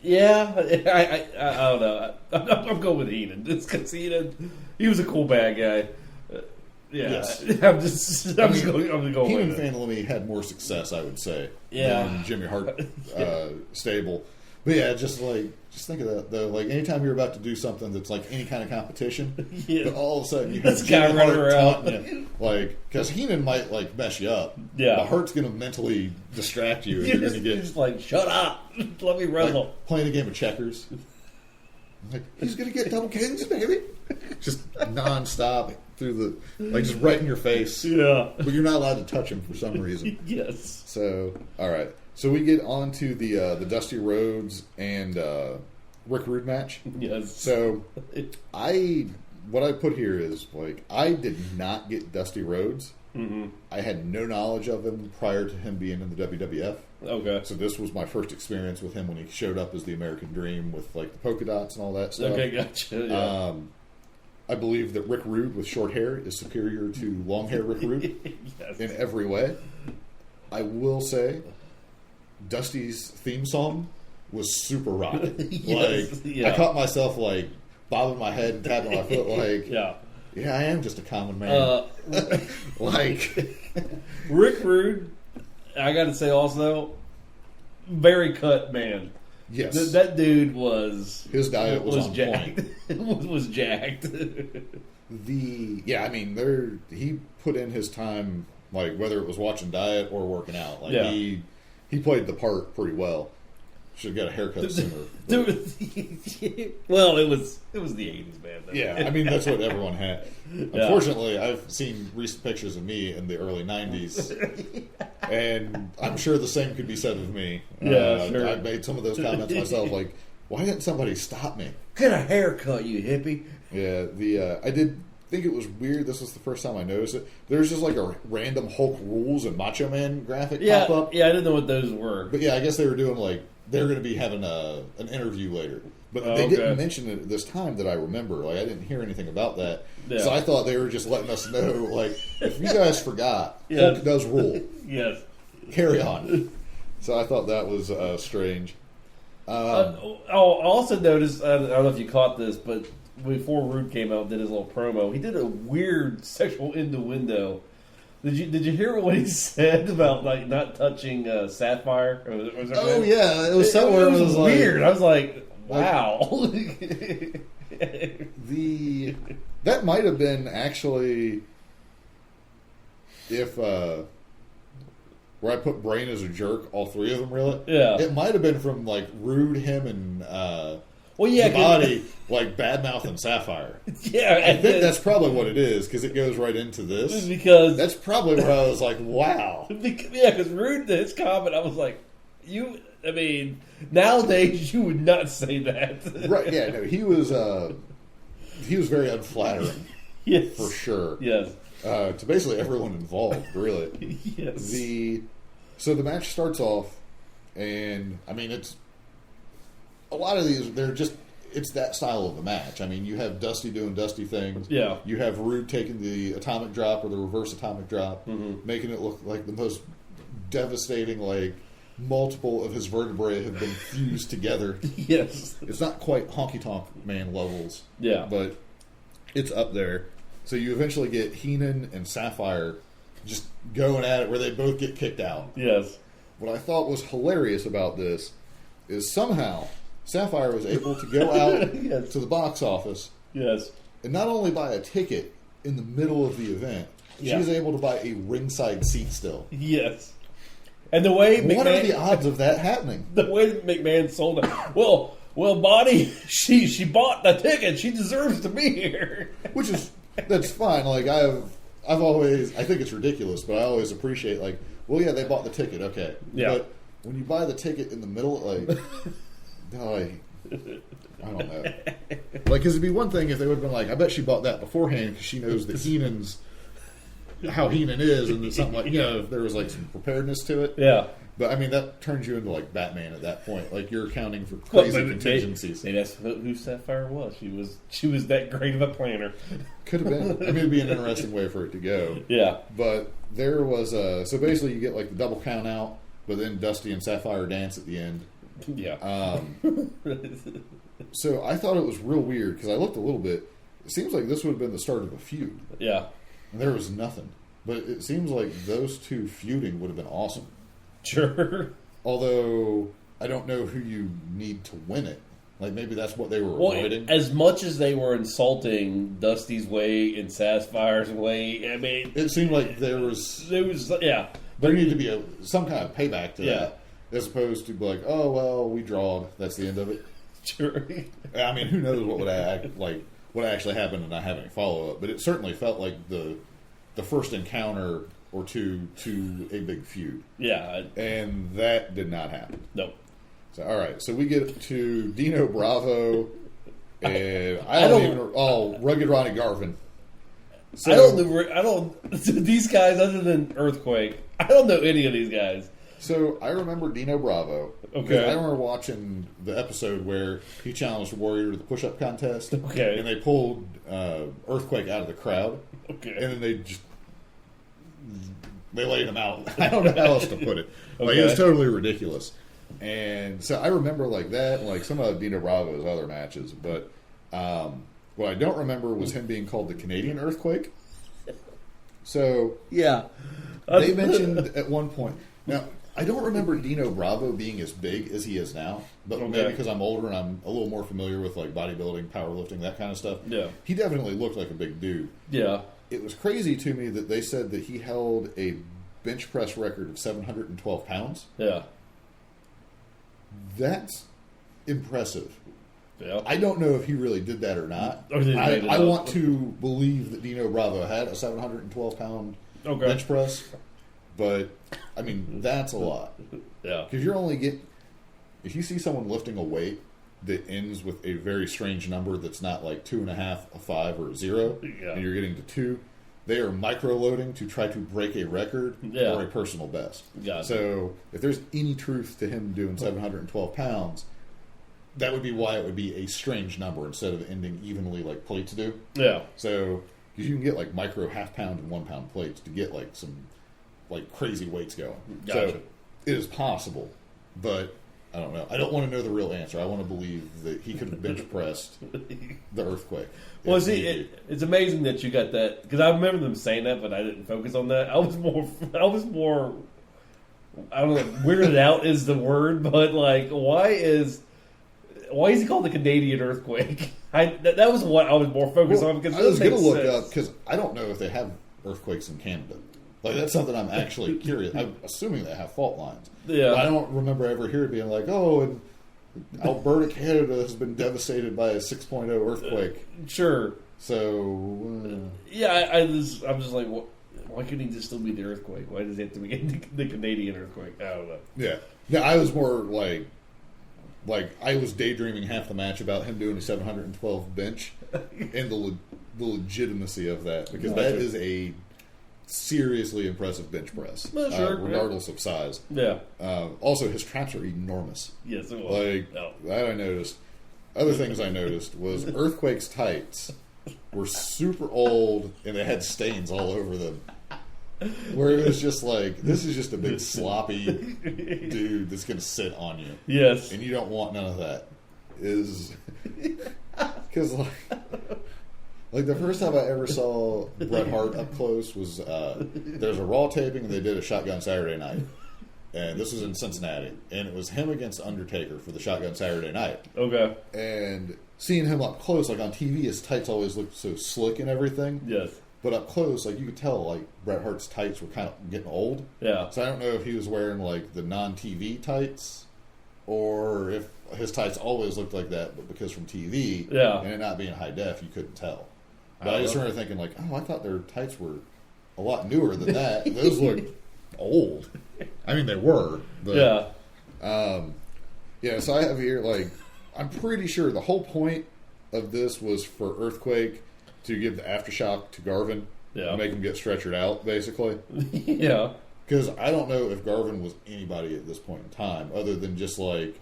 Yeah, I don't know. I'm going with Heenan. Just because he was a cool bad guy. Yeah, yes. I'm going go Heenan with it. family had more success, I would say, Yeah. than Jimmy Hart stable. But yeah, just think of that though. Like anytime you're about to do something that's like any kind of competition, but all of a sudden you have this guy running around, like because Heenan might like mess you up. Yeah, but Hart's going to mentally distract you. And you're going to get just like, shut up, let me wrestle. Like, playing a game of checkers. Like he's going to get double kings, baby. Just nonstop through the like just right in your face. Yeah, but you're not allowed to touch him for some reason. Yes. So all right. So we get on to the Dusty Rhodes and Rick Rude match. Yes. So what I put here is like I did not get Dusty Rhodes. Mm-hmm. I had no knowledge of him prior to him being in the WWF. Okay. So this was my first experience with him when he showed up as the American Dream with like the polka dots and all that stuff. Okay, gotcha. Yeah. I believe that Rick Rude with short hair is superior to long hair Rick Rude yes. in every way. I will say Dusty's theme song was super rocking. Yes, I caught myself like bobbing my head and tapping my foot like, yeah, I am just a common man. Like Rick Rude, I got to say also, very cut man. Yes, that dude was his diet was on jacked. point. was jacked. He put in his time, like whether it was watching diet or working out. Like he played the part pretty well. Should have got a haircut sooner. Well, it was the 80s, man. Though. Yeah, I mean that's what everyone had. Unfortunately, I've seen recent pictures of me in the early 90s, and I'm sure the same could be said of me. Yeah, sure. I made some of those comments myself, like, why didn't somebody stop me? Get a haircut, you hippie. Yeah, I did think it was weird. This was the first time I noticed it. There's just like a random Hulk Rules and Macho Man graphic pop up. Yeah, I didn't know what those were. But yeah, I guess they were doing like they're going to be having an interview later. But they didn't mention it this time that I remember. Like I didn't hear anything about that. Yeah. So I thought they were just letting us know, like, if you guys forgot, Hulk does rule. Yes. Carry on. So I thought that was strange. I also noticed, I don't know if you caught this, but before Rude came out and did his little promo, he did a weird sexual innuendo. Did you hear what he said about like not touching Sapphire? Yeah, it was somewhere. It was weird. I was like, wow. That might have been actually if where I put Brain as a jerk, all three of them really. Yeah, it might have been from like Rude, him, and the body like badmouth and Sapphire. Yeah, I think that's probably what it is because it goes right into this. Because that's probably where I was like, wow. Yeah, because Rude, his comment, I was like, nowadays you would not say that. Right? Yeah, no, he was very unflattering. Yes, for sure. Yes, to basically everyone involved, really. Yes. So the match starts off, and I mean it's. A lot of these, it's that style of the match. I mean, you have Dusty doing Dusty things. Yeah. You have Rude taking the atomic drop or the reverse atomic drop, making it look like the most devastating, like, multiple of his vertebrae have been fused together. Yes. It's not quite Honky Tonk Man levels. Yeah. But it's up there. So you eventually get Heenan and Sapphire just going at it where they both get kicked out. Yes. What I thought was hilarious about this is somehow Sapphire was able to go out to the box office, and not only buy a ticket in the middle of the event, she was able to buy a ringside seat still. Yes, and the way what are the odds of that happening? The way McMahon sold it. Well, Bonnie, she bought the ticket. She deserves to be here. That's fine. Like I've always, I think it's ridiculous, but I always appreciate like, well, yeah, they bought the ticket, okay, but when you buy the ticket in the middle, like. I don't know. Like, because it'd be one thing if they would have been like, I bet she bought that beforehand because she knows that how Heenan is, and something like, if there was like some preparedness to it. Yeah. But I mean, that turns you into like Batman at that point. Like you're accounting for crazy contingencies. Maybe that's who Sapphire was. She was that great of a planner. Could have been. I mean, it'd be an interesting way for it to go. Yeah. But there was so basically you get like the double count out, but then Dusty and Sapphire dance at the end. Yeah. So I thought it was real weird because I looked a little bit. It seems like this would have been the start of a feud. Yeah. And there was nothing. But it seems like those two feuding would have been awesome. Sure. Although I don't know who you need to win it. Like, maybe that's what they were avoiding. As much as they were insulting Dusty's way and Sassfire's way, I mean... It seemed like there needed to be some kind of payback to that. As opposed to be like, oh, well, we drawed. That's the end of it. Sure. I mean, who knows what actually happened, and I haven't follow-up. But it certainly felt like the first encounter or two to a big feud. Yeah. And that did not happen. Nope. So, all right. So we get to Dino Bravo and Rugged Ronnie Garvin. So, I don't these guys other than Earthquake. I don't know any of these guys. So I remember Dino Bravo. Okay. I remember watching the episode where he challenged Warrior to the push-up contest. Okay. And they pulled Earthquake out of the crowd. Okay. And then they laid him out. I don't know how else to put it. Like, Okay. it was totally ridiculous. And so I remember like that, like some of Dino Bravo's other matches. But what I don't remember was him being called the Canadian Earthquake. So Yeah. they mentioned at one point. Now, I don't remember Dino Bravo being as big as he is now, but maybe because I'm older and I'm a little more familiar with like bodybuilding, powerlifting, that kind of stuff. Yeah. He definitely looked like a big dude. Yeah. It was crazy to me that they said that he held a bench press record of 712 pounds. Yeah. That's impressive. Yeah. I don't know if he really did that or not. Or did he make it I up? want to believe that Dino Bravo had a 712 pound bench press, but I mean that's a lot. Yeah. Because if you see someone lifting a weight that ends with a very strange number that's not like 2.5, a 5, or a 0, and you're getting to 2, they are micro-loading to try to break a record or a personal best. Gotcha. So if there's any truth to him doing 712 pounds, that would be why it would be a strange number instead of ending evenly like plates do. Yeah. So because you can get like micro half-pound and 1-pound plates to get like some like crazy weights going. Gotcha. So it is possible, but I don't know. I don't want to know the real answer. I want to believe that he could have bench pressed the Earthquake. Well, see, it's amazing that you got that because I remember them saying that, but I didn't focus on that. I was more. I don't know. Weirded out is the word, but like, why is he called the Canadian Earthquake? That was what I was more focused on because I was going to look up because I don't know if they have earthquakes in Canada. Like that's something I'm actually curious. I'm assuming they have fault lines. Yeah. But I don't remember ever hearing being like, oh, and Alberta, Canada has been devastated by a 6.0 earthquake. Sure. So yeah, I'm just like, why couldn't he just still be the Earthquake? Why does he have to be the Canadian Earthquake? I don't know. Yeah. I was more like I was daydreaming half the match about him doing a 712 bench and the legitimacy of that because that is a seriously impressive bench press, regardless of size. Yeah. Also, his traps are enormous. Yes, it was. That I noticed. Other things I noticed was Earthquake's tights were super old and they had stains all over them. Where it was just like, this is just a big sloppy dude that's going to sit on you. Yes. And you don't want none of that. Because like the first time I ever saw Bret Hart up close was there's a Raw taping and they did a Shotgun Saturday Night, and this was in Cincinnati, and it was him against Undertaker for the Shotgun Saturday Night. Okay. And seeing him up close, like on TV, his tights always looked so slick and everything. Yes. But up close, like you could tell, like Bret Hart's tights were kind of getting old. Yeah. So I don't know if he was wearing like the non-TV tights, or if his tights always looked like that, but because from TV, and it not being high def, you couldn't tell. But I just remember thinking, like, oh, I thought their tights were a lot newer than that. Those looked old. I mean, they were. But, so I have here, like, I'm pretty sure the whole point of this was for Earthquake to give the aftershock to Garvin. Yeah. Make him get stretchered out, basically. Yeah. Because I don't know if Garvin was anybody at this point in time, other than just, like,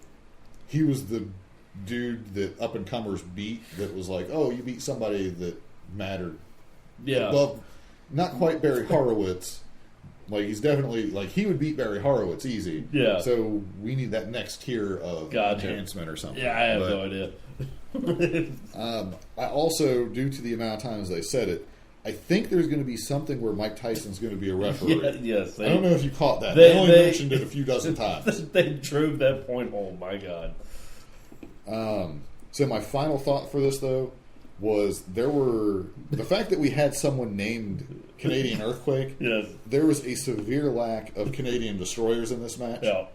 he was the dude that up-and-comers beat that was like, oh, you beat somebody that mattered. Yeah. Well, not quite Barry Horowitz. Like, he's definitely, like, he would beat Barry Horowitz easy. Yeah. So we need that next tier of enhancement or something. Yeah, I have no idea. I also, due to the amount of times they said it, I think there's going to be something where Mike Tyson's going to be a referee. Yes. I don't know if you caught that. They only mentioned it a few dozen times. They drove that point home. My God. So my final thought for this, though, was the fact that we had someone named Canadian Earthquake. Yes. There was a severe lack of Canadian destroyers in this match. Yeah.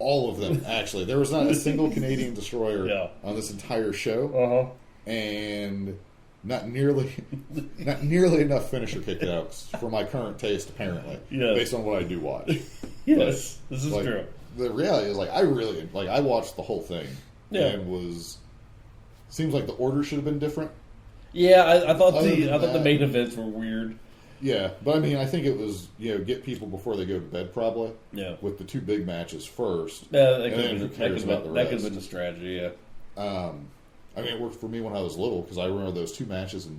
All of them, actually. There was not a single Canadian destroyer on this entire show. And not nearly enough finisher kickouts for my current taste, apparently, based on what I do watch. Yes, this is true. The reality is, I watched the whole thing and seems like the order should have been different. Yeah, I thought the main events were weird. Yeah, but I mean, I think it was get people before they go to bed, probably. Yeah, with the two big matches first. Yeah, that could have been the strategy. Yeah. I mean, it worked for me when I was little because I remember those two matches and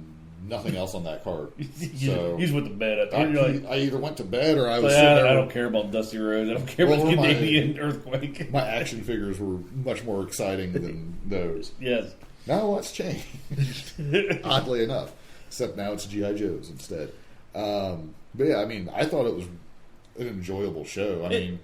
nothing else on that card. So he's with the bed. I either went to bed or I was. I don't care about Dusty Rhodes. I don't care about Canadian Earthquake. My action figures were much more exciting than those. Yes. Now what's changed? Oddly enough, except now it's G.I. Joes instead. But yeah, I mean, I thought it was an enjoyable show. It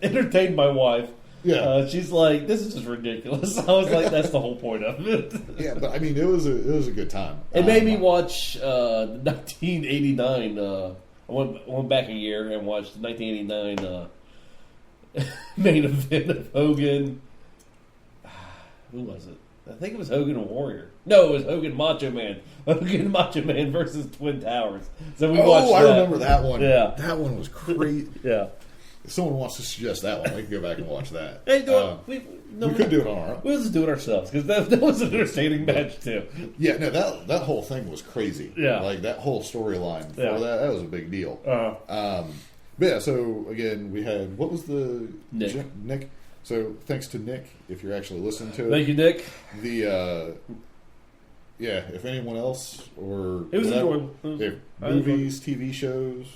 entertained my wife. Yeah, she's like, "This is just ridiculous." I was like, "That's the whole point of it." Yeah, but I mean, it was a good time. It made me watch 1989. I went back a year and watched the 1989 main event of Hogan. Who was it? I think it was Hogan and Warrior. No, it was Hogan Macho Man. Hogan Macho Man versus Twin Towers. So we watched that. I remember that one. Yeah, that one was crazy. Yeah. If someone wants to suggest that one, we can go back and watch that. Hey, we could do it on our own. We'll just do it ourselves because that was an entertaining match too. Yeah, no, that whole thing was crazy. Yeah, like that whole storyline for that was a big deal. But yeah, so again, we had what was the Nick. So thanks to Nick, if you're actually listening to it. Thank you, Nick. If anyone else or it was enjoyable. Movies, TV shows,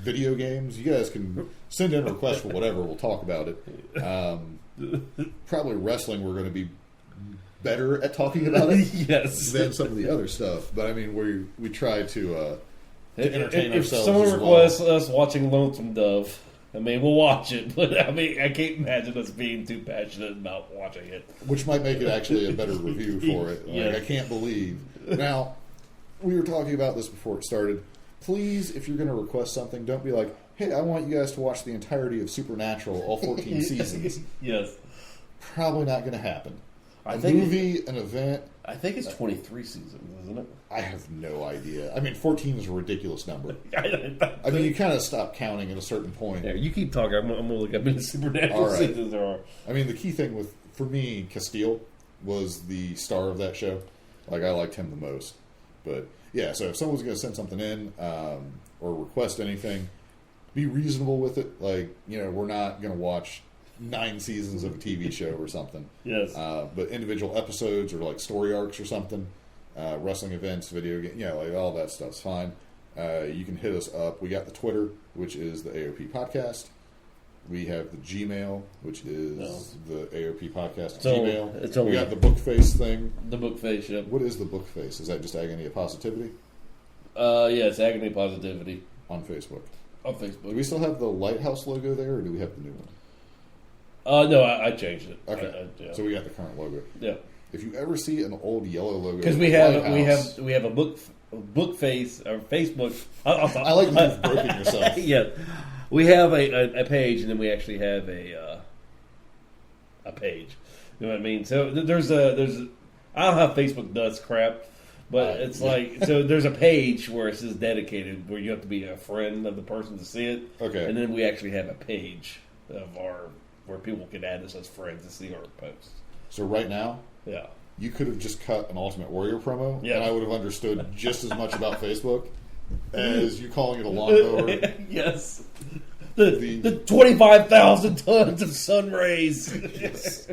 video games, you guys can send in requests for whatever. We'll talk about it. Probably wrestling, we're going to be better at talking about it than some of the other stuff. But I mean, we try to entertain ourselves. If someone requests us watching Lonesome Dove, I mean, we'll watch it, but I mean, I can't imagine us being too passionate about watching it. Which might make it actually a better review for it. I can't believe. Now, we were talking about this before it started. Please, if you're going to request something, don't be like, hey, I want you guys to watch the entirety of Supernatural, all 14 seasons. Yes. Probably not going to happen. An event. I think it's 23 seasons, isn't it? I have no idea. I mean, 14 is a ridiculous number. I mean, you kind of stop counting at a certain point. Yeah, you keep talking. I'm going to look up into Supernatural seasons there are. I mean, the key thing for me, Castile was the star of that show. Like, I liked him the most. But, yeah, so if someone's going to send something in or request anything, be reasonable with it. Like, we're not going to watch 9 seasons of a TV show or something. Yes. But individual episodes or like story arcs or something, wrestling events, video game, like all that stuff's fine. You can hit us up. We got the Twitter, which is the AOP Podcast. We have the Gmail, which is the AOP Podcast Gmail. We got the book face thing. The book face, yeah. What is the book face? Is that just Agony of Positivity? Yeah, it's Agony of Positivity. On Facebook. On Facebook. Do we still have the Lighthouse logo there, or do we have the new one? No, I changed it. Okay, so we got the current logo. Yeah. If you ever see an old yellow logo, because we have a book face or Facebook. I like that you've broken yourself. Yeah, we have a page, and then we actually have a page. You know what I mean? So there's I don't know how Facebook does crap, but it's like so there's a page where it says dedicated, where you have to be a friend of the person to see it. Okay, and then we actually have a page of where people can add us as friends to see our posts. So right now, you could have just cut an Ultimate Warrior promo, and I would have understood just as much about Facebook as you calling it a lawnmower. Yes. The 25,000 tons of sun rays. Yes.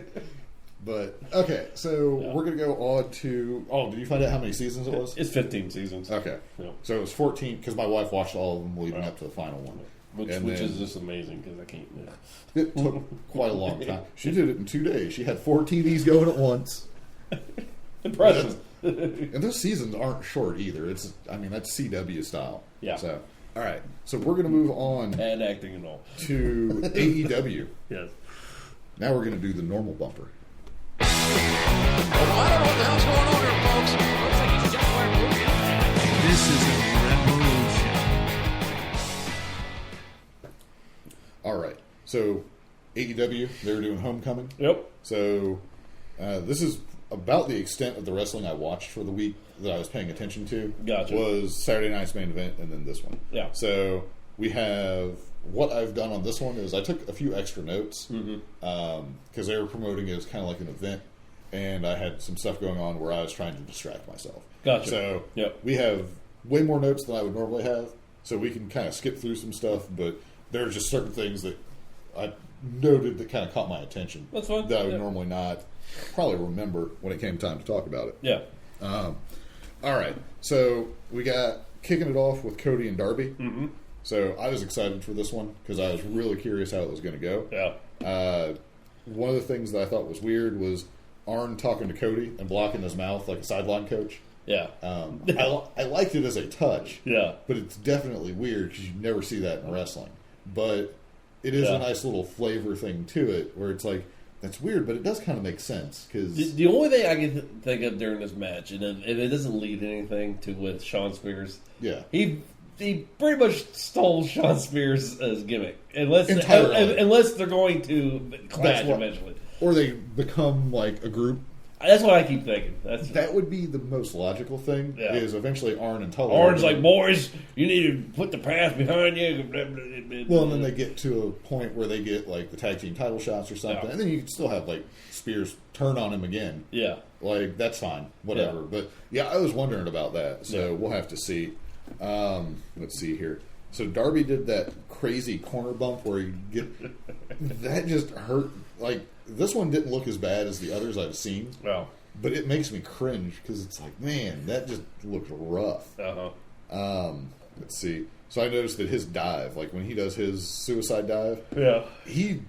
But, okay, so we're going to go on to... Oh, did you find out how many seasons it was? It's 15 seasons. Okay. Yeah. So it was 14, because my wife watched all of them leading up to the final one. Which is just amazing, because I can't... Yeah. It took quite a long time. She did it in 2 days. She had 4 TVs going at once. Impressive. And those seasons aren't short either. That's CW style. Yeah. So, all right. So we're going to move on. And acting and all. To AEW. Yes. Now we're going to do the normal bumper. Well, I don't know what the hell's going on here, folks. Looks like he's just wearing blue. This is a revolution. All right. So AEW, they're doing Homecoming. Yep. So this is about the extent of the wrestling I watched for the week that I was paying attention to. Gotcha. Was Saturday night's main event and then this one. Yeah. So we have, what I've done on this one is I took a few extra notes because they were promoting it as kind of like an event, and I had some stuff going on where I was trying to distract myself. Gotcha. So Yep. we have way more notes than I would normally have, so we can kind of skip through some stuff, but there are just certain things that I noted that kind of caught my attention. That's fine. That I would Yeah. normally not probably remember when it came time to talk about it. Yeah. All right, so we got kicking it off with Cody and Darby. Mm-hmm. So I was excited for this one because I was really curious how it was going to go. Yeah. One of the things that I thought was weird was Arn talking to Cody and blocking his mouth like a sideline coach. Yeah. I liked it as a touch. Yeah. But it's definitely weird because you never see that in wrestling. But it is a nice little flavor thing to it where it's like, that's weird, but it does kind of make sense. Cause The only thing I can think of during this match, and it doesn't lead anything to with Sean Spears, yeah. he pretty much stole Sean Spears' gimmick. Unless they're going to clash eventually. Or they become like a group. That's what I keep thinking. That would be the most logical thing, is eventually Arn and Tully. Arn's like, boys, you need to put the past behind you. Well, and then they get to a point where they get like the tag team title shots or something, and then you can still have like Spears turn on him again. Yeah. Like, that's fine. Whatever. Yeah. But yeah, I was wondering about that, so we'll have to see. Let's see here. So Darby did that crazy corner bump where you get that just hurt. Like, this one didn't look as bad as the others I've seen. Well, but it makes me cringe because it's like, man, that just looked rough. Let's see. So I noticed that his dive, like when he does his suicide dive, he,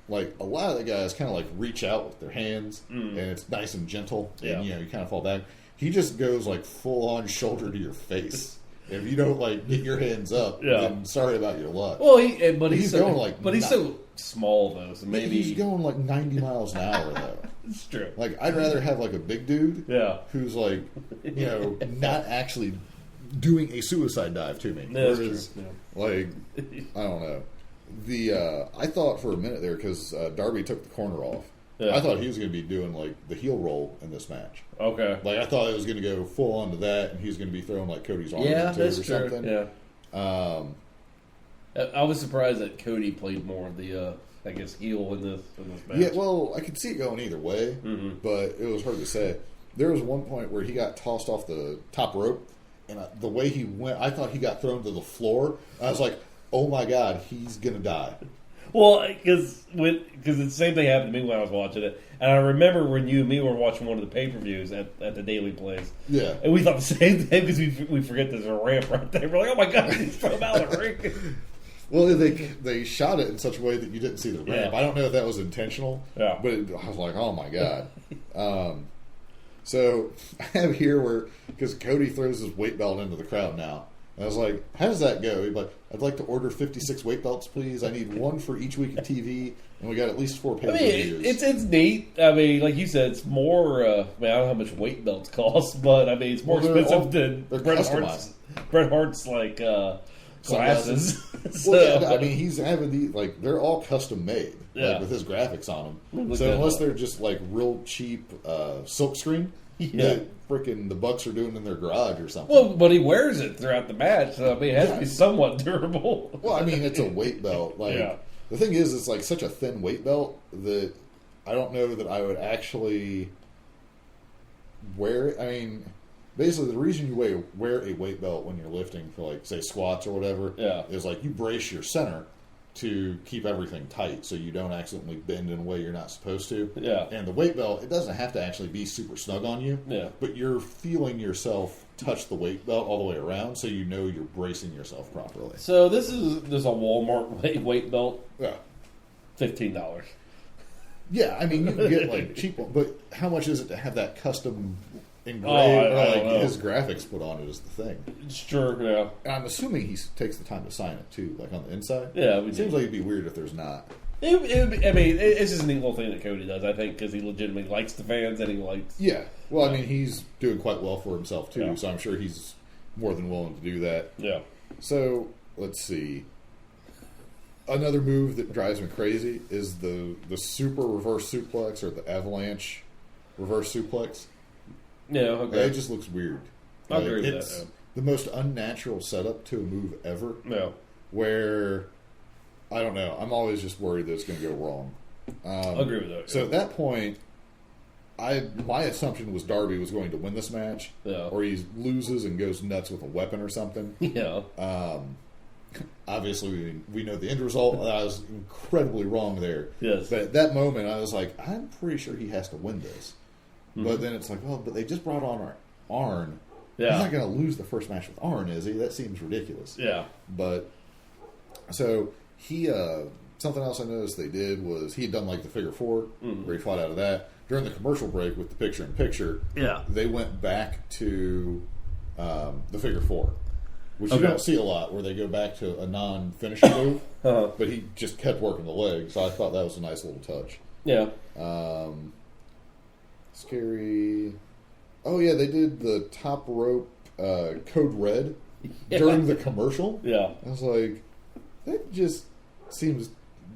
like, a lot of the guys kind of like reach out with their hands, and it's nice and gentle, and you kind of fall back. He just goes like full on shoulder to your face. If you don't like get your hands up, then sorry about your luck. Well, he's going like, he's so small though, so maybe he's going like 90 miles an hour though. It's true. Like, I'd rather have like a big dude, who's like, not actually doing a suicide dive to me. That's Whereas, true. like, I don't know. I thought for a minute there because Darby took the corner off. I thought he was going to be doing like the heel roll in this match. Okay. Like, I thought it was going to go full on to that, and he was going to be throwing like Cody's arms into it or something. Yeah. I was surprised that Cody played more of the, I guess, heel in this match. Yeah, well, I could see it going either way, but it was hard to say. There was one point where he got tossed off the top rope, and the way he went, I thought he got thrown to the floor. I was like, oh my God, he's going to die. Well, because the same thing happened to me when I was watching it, and I remember when you and me were watching one of the pay-per-views at the Daily Place. Yeah, and we thought the same thing because we forget there's a ramp right there. We're like, oh my God, he's from out of the ring. Well, they shot it in such a way that you didn't see the ramp. I don't know if that was intentional. Yeah, but I was like, oh my God. So I have here where, because Cody throws his weight belt into the crowd now. And I was like, how does that go? He's like, I'd like to order 56 weight belts, please. I need one for each week of TV, and we got at least 4 pay-per-views. It's neat. I mean, like you said, it's more. I don't know how much weight belts cost, but I mean, it's more expensive than Bret Hart's like glasses. Well, I mean, he's having they're all custom made, with his graphics on them. So unless they're just like real cheap silkscreen. That freaking the Bucks are doing in their garage or something. Well, but he wears it throughout the match, so I mean, it has to be somewhat durable. Well, I mean, it's a weight belt. The thing is, it's like such a thin weight belt that I don't know that I would actually wear it. I mean, basically, the reason you wear a weight belt when you're lifting for, like, say, squats or whatever, is like you brace your center to keep everything tight so you don't accidentally bend in a way you're not supposed to. Yeah. And the weight belt, it doesn't have to actually be super snug on you. Yeah. But you're feeling yourself touch the weight belt all the way around so you know you're bracing yourself properly. So there's a Walmart weight belt. Yeah. $15. Yeah, I mean, you can get like cheap one, but how much is it to have that custom engraved, I don't know. his graphics put on it is the thing. Sure, yeah. And I'm assuming he takes the time to sign it too, like on the inside. Yeah, it seems like it'd be weird if there's not. It's just a neat little thing that Cody does, I think, because he legitimately likes the fans and he likes... Yeah. Well, I mean, he's doing quite well for himself too, Yeah. so I'm sure he's more than willing to do that. Yeah. So, let's see. Another move that drives me crazy is the super reverse suplex or the avalanche reverse suplex. Yeah, okay. It just looks weird. I agree with it's that, the most unnatural setup to a move ever. Yeah. Where, I don't know, I'm always just worried that it's going to go wrong. I agree with that. So yeah. at that point, my assumption was Darby was going to win this match, Yeah. or he loses and goes nuts with a weapon or something. Yeah. Obviously, we know the end result. I was incredibly wrong there. Yes. But at that moment, I was like, I'm pretty sure he has to win this. Mm-hmm. But then it's like, well, but they just brought on Arn. Yeah. He's not going to lose the first match with Arn, is he? That seems ridiculous. Yeah. But, so, he, something else I noticed they did was he had done like the figure four, where he fought out of that. During the commercial break with the picture-in-picture, Yeah. they went back to the figure four, which you Okay. don't see a lot, where they go back to a non-finishing move, Uh-huh. but he just kept working the leg, so I thought that was a nice little touch. Yeah. Scary. Oh, yeah, they did the top rope code red during the commercial. Yeah. I was like, that just seems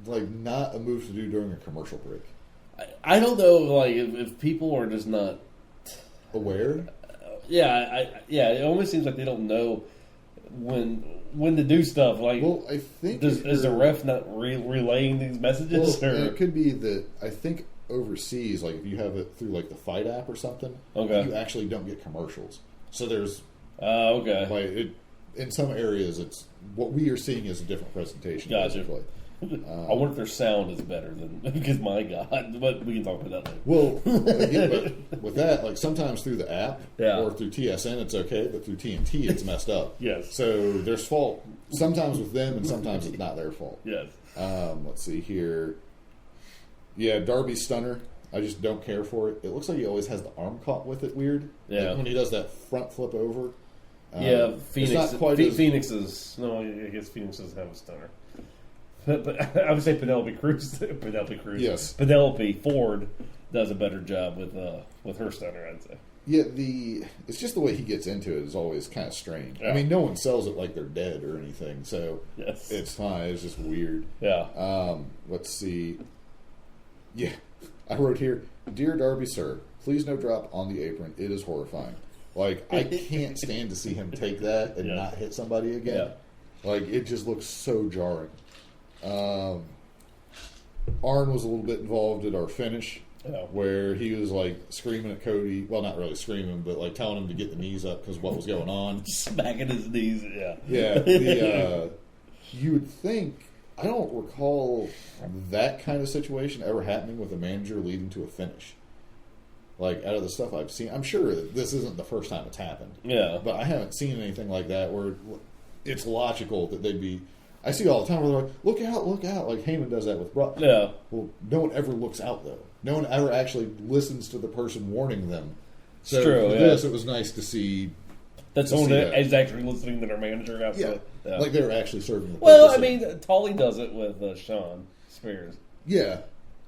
like not a move to do during a commercial break. I don't know, like, if people are just not... Aware? It almost seems like they don't know when to do stuff. Like, Well, I think... is the ref not relaying these messages? Well, or? it could be that, I think overseas, like if you have it through like the Fight app or something, Okay. you actually don't get commercials. So there's, Okay. like, in some areas, it's what we are seeing is a different presentation. Gotcha. Basically. I wonder if their sound is better than... Because, my God. But we can talk about that later. Well, but with that, like sometimes through the app Yeah. or through TSN, it's okay, but through TNT, it's messed up. Yes. So there's fault sometimes with them, and sometimes it's not their fault. Yes. Let's see here. Yeah, Darby's stunner. I just don't care for it. It looks like he always has the arm caught with it. Weird. Yeah. Like when he does that front flip over. Yeah, Phoenix. It's not quite as, Phoenix's. No, I guess Phoenix doesn't have a stunner. But I would say Penelope Cruz. Yes. Penelope Ford does a better job with her stunner, I'd say. Yeah, it's just the way he gets into it is always kind of strange. Yeah. I mean, no one sells it like they're dead or anything, so Yes. it's fine. It's just weird. Yeah. Let's see. Yeah, I wrote here, Dear Darby, sir, please no drop on the apron. It is horrifying. Like, I can't stand to see him take that and Yeah. not hit somebody again. Yeah. Like, it just looks so jarring. Arn was a little bit involved at our finish, Yeah. where he was like screaming at Cody. Well, not really screaming, but like telling him to get the knees up because what was going on. Smacking his knees. Yeah. Yeah, you would think. I don't recall that kind of situation ever happening with a manager leading to a finish. Like, out of the stuff I've seen, I'm sure that this isn't the first time it's happened. Yeah. But I haven't seen anything like that where it's logical that they'd be. I see all the time where they're like, look out, look out. Like Heyman does that with Brock. Yeah. Well, no one ever looks out, though. No one ever actually listens to the person warning them. So true, for yeah. this, it was nice to see. That's to someone see that that. is actually listening to their manager. Outside. Yeah. Like they were actually serving the Well, purpose I of- mean, Tully does it with Sean Spears. Yeah.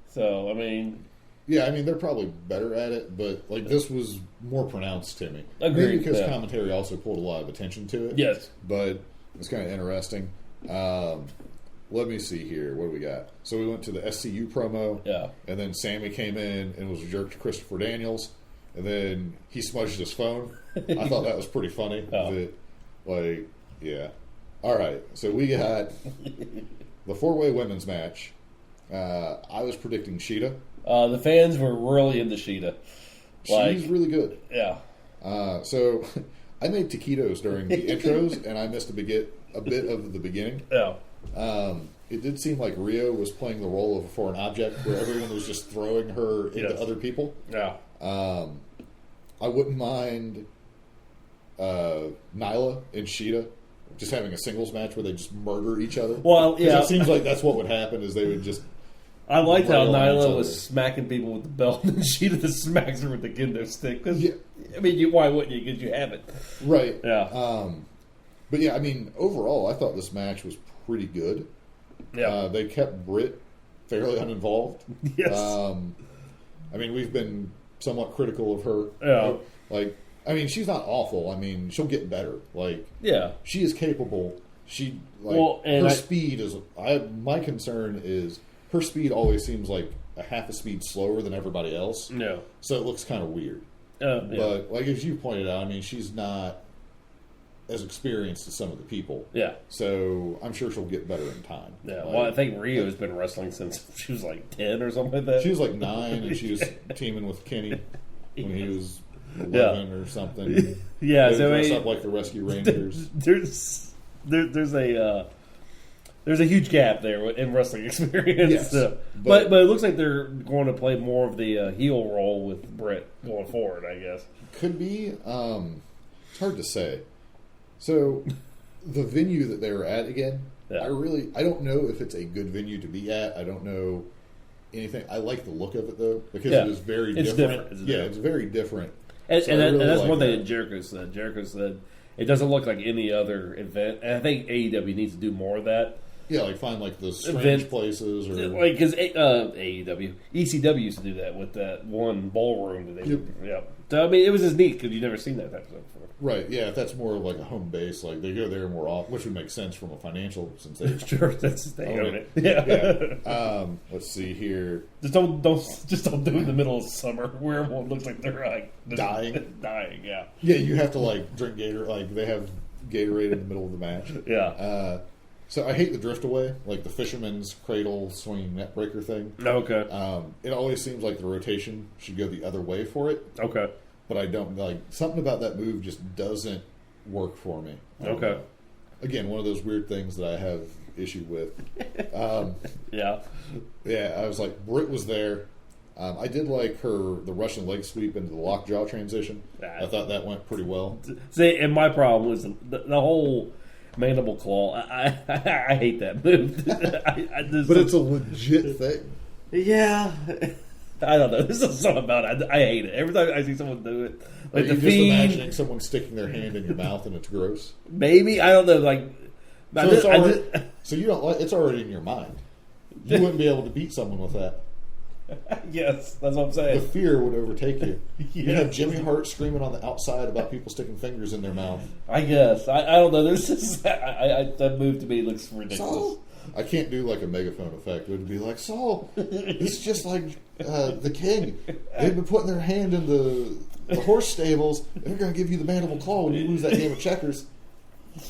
So, I mean... Yeah, I mean, they're probably better at it, but like this was more pronounced to me. Agreed, Maybe because yeah. commentary also pulled a lot of attention to it. Yes. But it's kind of interesting. Let me see here. What do we got? So we went to the SCU promo. Yeah. And then Sammy came in and was a jerk to Christopher Daniels. And then he smudged his phone. I thought that was pretty funny. Oh. That, like, yeah. All right. So we got the 4-way women's match. I was predicting Sheeta. The fans were really into Sheeta. She's really good. Yeah. So I made taquitos during the intros, and I missed a bit of the beginning. Yeah. It did seem like Rio was playing the role of a foreign object, where everyone was just throwing her into Yes. other people. Yeah. I wouldn't mind Nyla and Sheeta just having a singles match where they just murder each other. Well, 'Cause yeah. it seems like that's what would happen is they would just I liked how rail on each Nyla other. was smacking people with the belt, and she just smacks her with the kendo stick. 'Cause, Yeah. I mean, why wouldn't you? Because you have it. Right. Yeah. But yeah, I mean, overall, I thought this match was pretty good. Yeah. They kept Britt fairly uninvolved. Yes. I mean, we've been somewhat critical of her. Yeah. Like, I mean, she's not awful. I mean, she'll get better. Like, Yeah. she is capable. She, like, Well, and her speed is. My concern is her speed always seems like a half a speed slower than everybody else. Yeah. So it looks kind of weird. Yeah. But like as you pointed out, I mean, she's not as experienced as some of the people. Yeah. So I'm sure she'll get better in time. Yeah. Like, Well, I think Rio has been wrestling since she was like 10 or something like that. she was like 9, and she was teaming with Kenny when he was 11 Yeah. or something. Yeah, They so dress I- up like the Rescue Rangers. There's a huge gap there in wrestling experience. Yes, but it looks like they're going to play more of the heel role with Britt going forward, I guess. Could be. It's hard to say. So the venue that they were at again, Yeah. I don't know if it's a good venue to be at. I don't know anything. I like the look of it though because Yeah. it is very It's different. different. It's Yeah, different. it's very different. And, So and, I that, really and that's like one thing that. that Jericho said. Jericho said it doesn't look like any other event. And I think AEW needs to do more of that. Yeah, like find like the strange Event- places or Like, because AEW, ECW used to do that with that one ballroom that they Yep. Yeah. So, I mean, it was just neat because you've never seen that type of stuff before. right. Yeah, if that's more of like a home base, like they go there more often, which would make sense from a financial since they. Sure, they own own it. Yeah. Yeah. Let's see here. Just don't do it in the middle of summer where everyone looks like they're like Dying? dying. Yeah, Yeah, you have to like drink Gatorade. Like they have Gatorade in the middle of the match. yeah. So I hate the drift away, like the fisherman's cradle swinging net breaker thing. Okay, It always seems like the rotation should go the other way for it, okay, but I don't like something about that move just doesn't work for me. I don't okay. know. Again, one of those weird things that I have issue with. Yeah, Yeah, I was like, Britt was there. I did like the Russian leg sweep into the lockjaw transition. I thought that went pretty well. see, and my problem was the whole mandible claw. I hate that move. But it's a legit thing. yeah. I don't know. There's something about it. I hate it. Every time I see someone do it, Are like you the just imagining Fiend, someone sticking their hand in your mouth and it's gross? maybe I don't know. Like, So, it's already, so you don't like it's already in your mind. You wouldn't be able to beat someone with that. yes, that's what I'm The saying. fear would overtake you. You Yeah. have Jimmy Hart screaming on the outside about people sticking fingers in their mouth. I guess I don't know. There's just that move to me looks ridiculous. Saul, I can't do like a megaphone effect. It would be like, Saul, it's just like the king. They've been putting their hand in the horse stables. They're going to give you the mandible claw when you lose that game of checkers.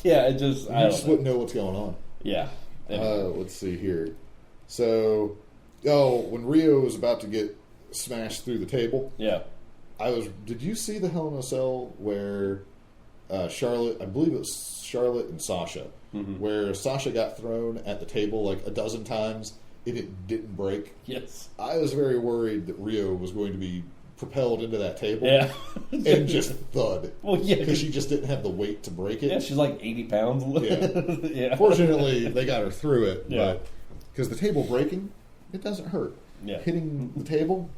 Yeah, it just You I just don't know. wouldn't know what's going on. Yeah, Let's see here. So, when Rio was about to get smashed through the table, yeah. Did you see the Hell in a Cell where Charlotte? I believe it was Charlotte and Sasha, where Sasha got thrown at the table like a dozen times and it didn't break. Yes. I was very worried that Rio was going to be propelled into that table, Yeah. and just thud. Well, yeah, because she just didn't have the weight to break it. Yeah, she's like 80 pounds. Yeah. Yeah. Fortunately, they got her through it. Yeah. But because the table breaking, it doesn't hurt. Yeah. Hitting the table,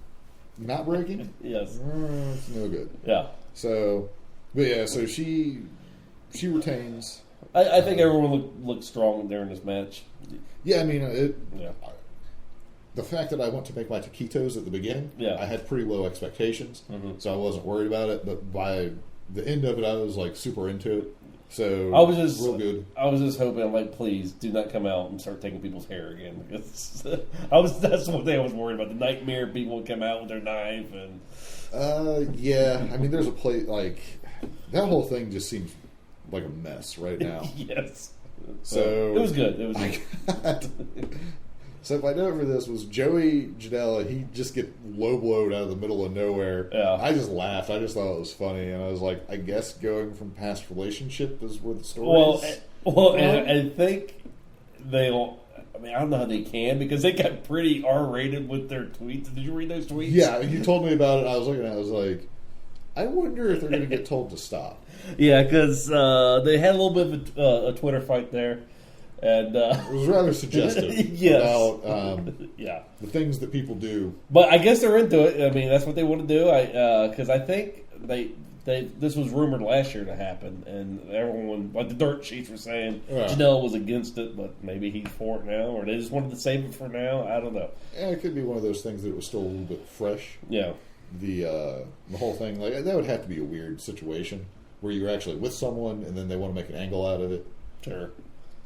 not breaking, Yes. it's no good. Yeah. So, but yeah, so she retains. I think everyone looked strong during this match. Yeah, I mean, Yeah. the fact that I went to make my taquitos at the beginning, Yeah. I had pretty low expectations, Mhm. so I wasn't worried about it. But by the end of it, I was like super into it. So I was just real good. I was just hoping, like, please do not come out and start taking people's hair again. Because that's one thing I was worried about. The nightmare people would come out with their knife and Yeah, I mean, there's a place like that whole thing just seems like a mess right now. yes. So it was good. It was good. So if I know for this was Joey Janela, he just get low blowed out of the middle of nowhere. Yeah. I just laughed. I just thought it was funny, and I was like, I guess going from past relationship is where the story is. Well, and I think they'll. I mean, I don't know how they can because they got pretty R-rated with their tweets. Did you read those tweets? Yeah, you told me about it. I was looking at it. I was like, I wonder if they're going to get told to stop. Yeah, because they had a little bit of a Twitter fight there. And It was rather suggestive Yes. about yeah. the things that people do. But I guess they're into it. I mean, that's what they want to do. Because I think this was rumored last year to happen, and everyone, like the dirt sheets were saying, Janelle was against it, but maybe he's for it now, or they just wanted to save it for now. I don't know. Yeah, it could be one of those things that it was still a little bit fresh. Yeah. The whole thing, like that would have to be a weird situation where you're actually with someone and then they want to make an angle out of it. Sure.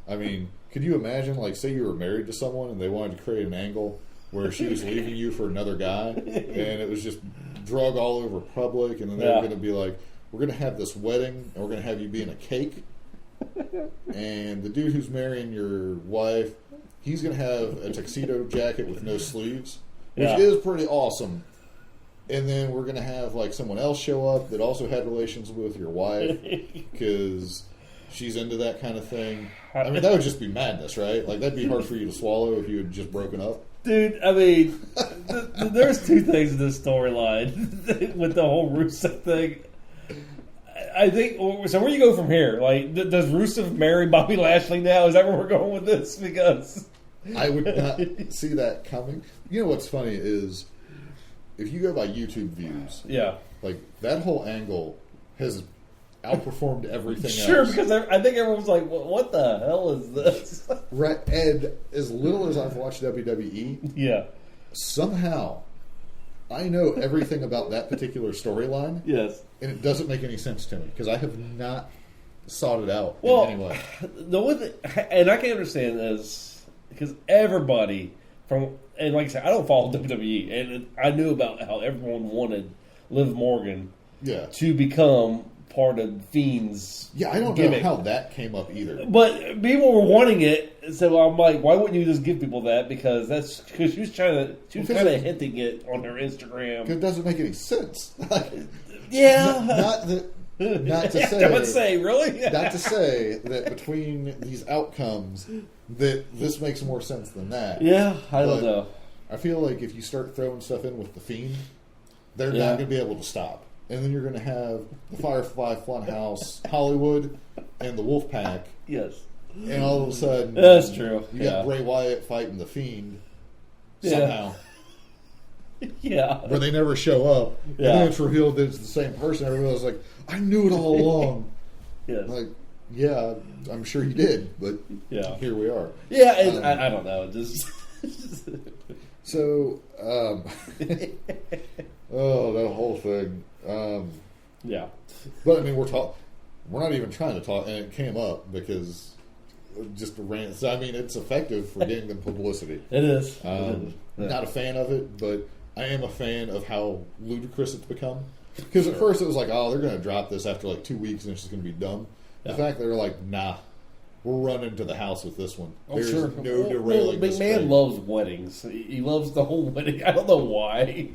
I mean, could you imagine, like, say you were married to someone and they wanted to create an angle where she was leaving you for another guy, and it was just drug all over public, and then they were going to be like, we're going to have this wedding, and we're going to have you be in a cake, and the dude who's marrying your wife, he's going to have a tuxedo jacket with no sleeves, which is pretty awesome. And then we're going to have, like, someone else show up that also had relations with your wife because she's into that kind of thing. I mean, that would just be madness, right? Like, that'd be hard for you to swallow if you had just broken up. Dude, I mean, there's two things in this storyline with the whole Rusev thing. I think, so where do you go from here? Like, does Rusev marry Bobby Lashley now? Is that where we're going with this? Because I would not see that coming. You know what's funny is, if you go by YouTube views, like, that whole angle has outperformed everything else. Sure, because I think everyone's like, what the hell is this? Right, and as little as I've watched WWE, somehow I know everything about that particular storyline. Yes. And it doesn't make any sense to me because I have not sought it out in any way. The one thing, and I can understand this because everybody and like I said, I don't follow WWE, and I knew about how everyone wanted Liv Morgan to become part of Fiend's I don't gimmick. know how that came up either. But people were wanting it, so I'm like, why wouldn't you just give people that? Because she was kind of hinting it on her Instagram. It doesn't make any sense. Not to say, really? Not to say that between these outcomes that this makes more sense than that. Yeah, I don't know. I feel like if you start throwing stuff in with the Fiend, they're not going to be able to stop. And then you're going to have the Firefly Funhouse, Hollywood, and the Wolfpack. Yes. And all of a sudden, that's true. You got Bray Wyatt fighting the Fiend somehow. Where they never show up. And then it's revealed that it's the same person. Everybody's like, I knew it all along. Like, I'm sure you did, but here we are. I don't know. So, that whole thing. But I mean, we're not even trying to talk, and it came up because just a rant. So, I mean, it's effective for getting them publicity. It is. Not a fan of it, but I am a fan of how ludicrous it's become. Because at first it was like, oh, they're going to drop this after like 2 weeks and it's just going to be dumb. The fact that they're like, nah, we're running to the house with this one. There's no derailing this McMahon thing. loves weddings. He loves the whole wedding. I don't know why.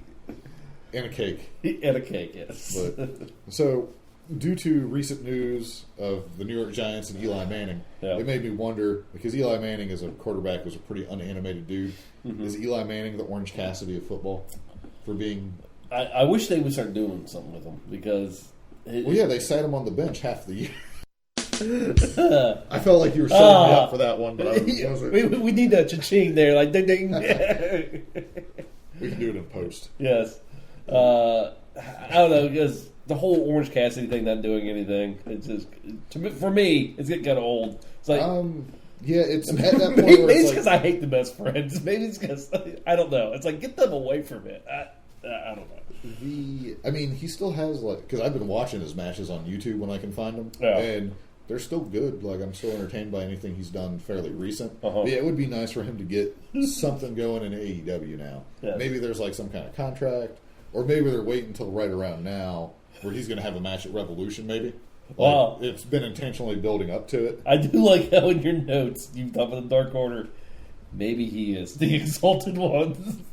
And a cake. And a cake, yes. But, so, due to recent news of the New York Giants and Eli Manning, it made me wonder, because Eli Manning as a quarterback was a pretty unanimated dude. Mm-hmm. Is Eli Manning the Orange Cassidy of football? For being... I wish they would start doing something with him, because... they sat him on the bench half the year. I felt like you were setting me up for that one, but we need a cha-ching there, like ding ding. We can do it in post. Yes. I don't know, because the whole Orange Cassidy thing not doing anything, it's just, for me, it's getting kind of old. It's like, it's at that point maybe where it's because I hate the best friends. Maybe it's because I don't know. It's like, get them away from it. I don't know. He still has, like, because I've been watching his matches on YouTube when I can find them, and they're still good. Like, I'm still entertained by anything he's done fairly recent. But it would be nice for him to get something going in AEW now. Yeah. Maybe there's like some kind of contract, or maybe they're waiting until right around now where he's going to have a match at Revolution. Maybe. Wow, it's been intentionally building up to it. I do like how in your notes you thought of the Dark Order. Maybe he is the Exalted One.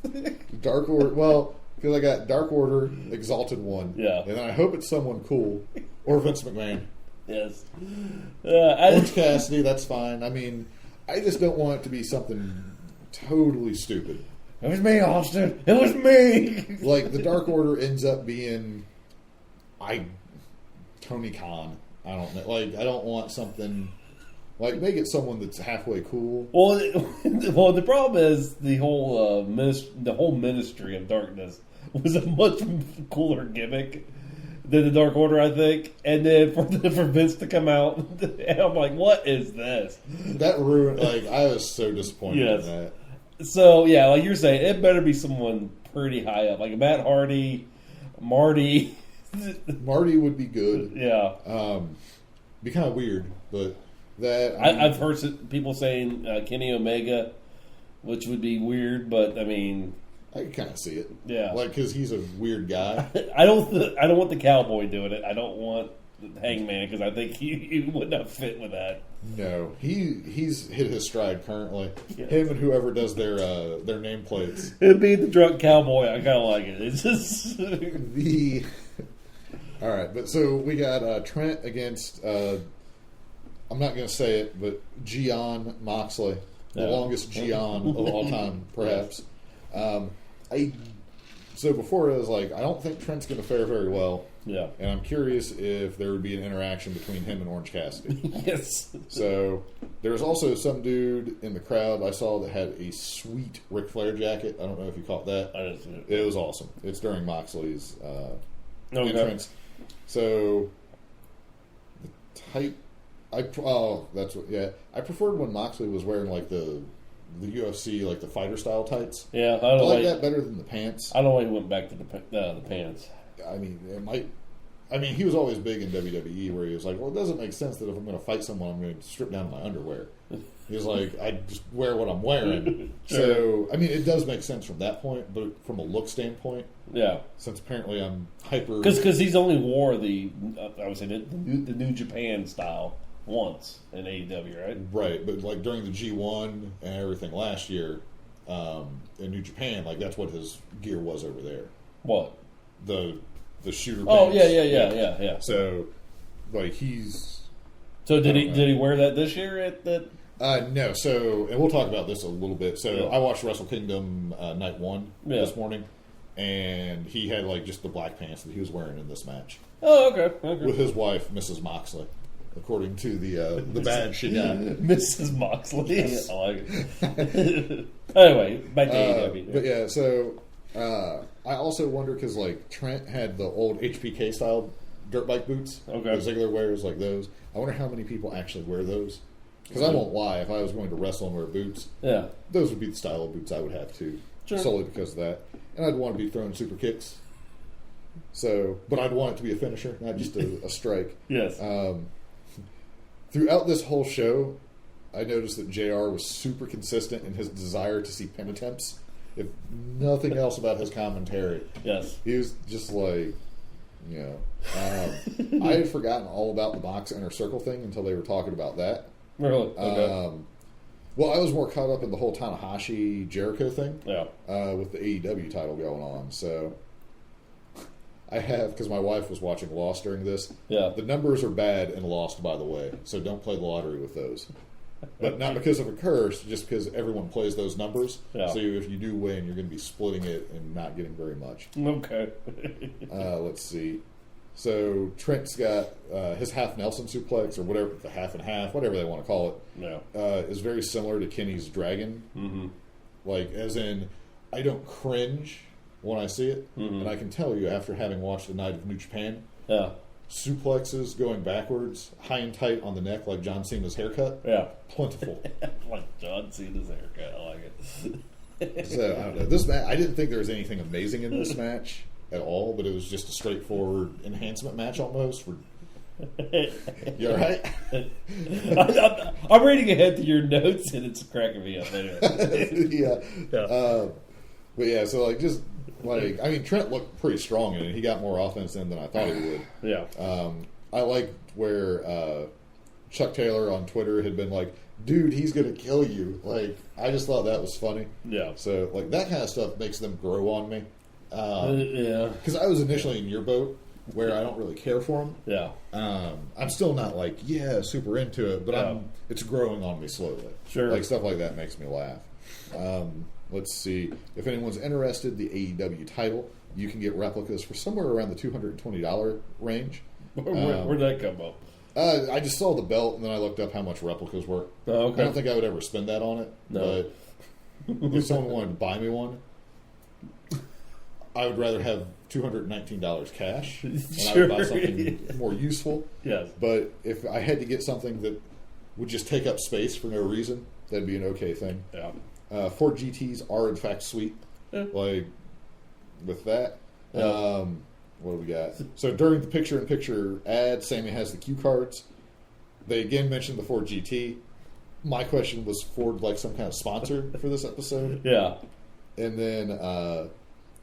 Dark Order. Well. Because I got Dark Order, Exalted One. Yeah. And then I hope it's someone cool. Or Vince McMahon. Yes. Orange Cassidy, that's fine. I mean, I just don't want it to be something totally stupid. It was me, Austin. It was me. Like, the Dark Order ends up being... Tony Khan. I don't know. Like, I don't want something Like, make it someone that's halfway cool. Well, the problem is the whole Ministry of Darkness was a much cooler gimmick than the Dark Order, I think. And then for Vince to come out, and I'm like, what is this? That ruined. Like, I was so disappointed Yes. in that. So yeah, like you're saying, it better be someone pretty high up, like Matt Hardy, Marty. Marty would be good. Yeah, Be kind of weird, but that I've heard people saying Kenny Omega, which would be weird, but I mean, I can kind of see it. Yeah. Like, because he's a weird guy. I don't want the Cowboy doing it. I don't want Hangman because I think he would not fit with that. No, he's hit his stride currently. Yeah. Him and whoever does their nameplates. It'd be the drunk cowboy. I kind of like it. It's just All right, but so we got Trent against. I'm not going to say it, but Gian Moxley, the longest Gian of all time, perhaps. So before it was like, I don't think Trent's going to fare very well. Yeah. And I'm curious if there would be an interaction between him and Orange Cassidy. Yes. So there was also some dude in the crowd I saw that had a sweet Ric Flair jacket. I don't know if you caught that. I didn't see it. It was awesome. It's during Moxley's Okay. entrance. So the type, I preferred when Moxley was wearing like the UFC like the fighter style tights. Yeah, I like that better than the pants. I don't know why he went back to the pants. I mean, it might. I mean, he was always big in WWE, where he was like, "Well, it doesn't make sense that if I'm going to fight someone, I'm going to strip down to my underwear." He was like, "I just wear what I'm wearing." Sure. So, I mean, it does make sense from that point, but from a look standpoint, Yeah, since apparently I'm hyper. because he's only wore the I would say the New Japan style once in AEW, right? Right, but like during the G1 and everything last year in New Japan, like that's what his gear was over there. What? The shooter. Oh pants. yeah. So, like he's. So did he wear that this year at that? No, so, and we'll talk about this a little bit. So, Yeah. I watched Wrestle Kingdom Night 1 Yeah. this morning, and he had, like, just the black pants that he was wearing in this match Oh, okay. with his wife, Mrs. Moxley, according to the badge she got. Mrs. Moxley. Yes. I like it. Anyway, back to AEW. But, yeah, so, I also wonder, because, like, Trent had the old HBK style dirt bike boots. Okay. The Ziggler wears, like those. I wonder how many people actually wear those. Because I won't lie, if I was going to wrestle and wear boots, Yeah. those would be the style of boots I would have too. Sure. Solely because of that. And I'd want to be throwing super kicks. So, but I'd want it to be a finisher, not just a strike. Yes. Throughout this whole show, I noticed that JR was super consistent in his desire to see pin attempts. If nothing else about his commentary, Yes. he was just like, you know. I had forgotten all about the box inner circle thing until they were talking about that. Really? Okay. Well, I was more caught up in the whole Tanahashi Jericho thing. Yeah. With the AEW title going on. So I have, because my wife was watching Lost during this. Yeah. The numbers are bad in Lost, by the way. So don't play the lottery with those. But not because of a curse, just because everyone plays those numbers. Yeah. So if you do win, you're going to be splitting it and not getting very much. Okay. Let's see. So Trent's got his half Nelson suplex, or whatever, the half and half, whatever they want to call it. Yeah. Is very similar to Kenny's Dragon. Mm-hmm. Like, as in, I don't cringe when I see it. Mm-hmm. And I can tell you, after having watched The Night of New Japan, Yeah. suplexes going backwards, high and tight on the neck, like John Cena's haircut, Yeah. plentiful. Like John Cena's haircut. I like it. So, I don't know. This match, I didn't think there was anything amazing in this match at all, but it was just a straightforward enhancement match almost. You all right? I'm reading ahead to your notes, and it's cracking me up. Anyway. Yeah. But yeah, so like just like I mean, Trent looked pretty strong in it. He got more offense in than I thought he would. Yeah. I liked where Chuck Taylor on Twitter had been like, "Dude, he's gonna kill you." Like, I just thought that was funny. Yeah. So like that kind of stuff makes them grow on me. Yeah. Because I was initially in your boat where I don't really care for him. Yeah. I'm still not like super into it, but Yeah. it's growing on me slowly. Sure. Like stuff like that makes me laugh. Let's see if anyone's interested. The AEW title, you can get replicas for somewhere around the $220 range. Where'd that come up? I just saw the belt, and then I looked up how much replicas were. Oh, okay. I don't think I would ever spend that on it. No. But if someone wanted to buy me one, I would rather have $219 cash, and I would buy something more useful. Yes. But if I had to get something that would just take up space for no reason, that'd be an okay thing. Yeah. Ford GTs are, in fact, sweet. Yeah. Like, with that. Yeah. What do we got? So during the picture-in-picture ad, Sammy has the cue cards. They again mentioned the Ford GT. My question was Ford like some kind of sponsor for this episode? Yeah. And then I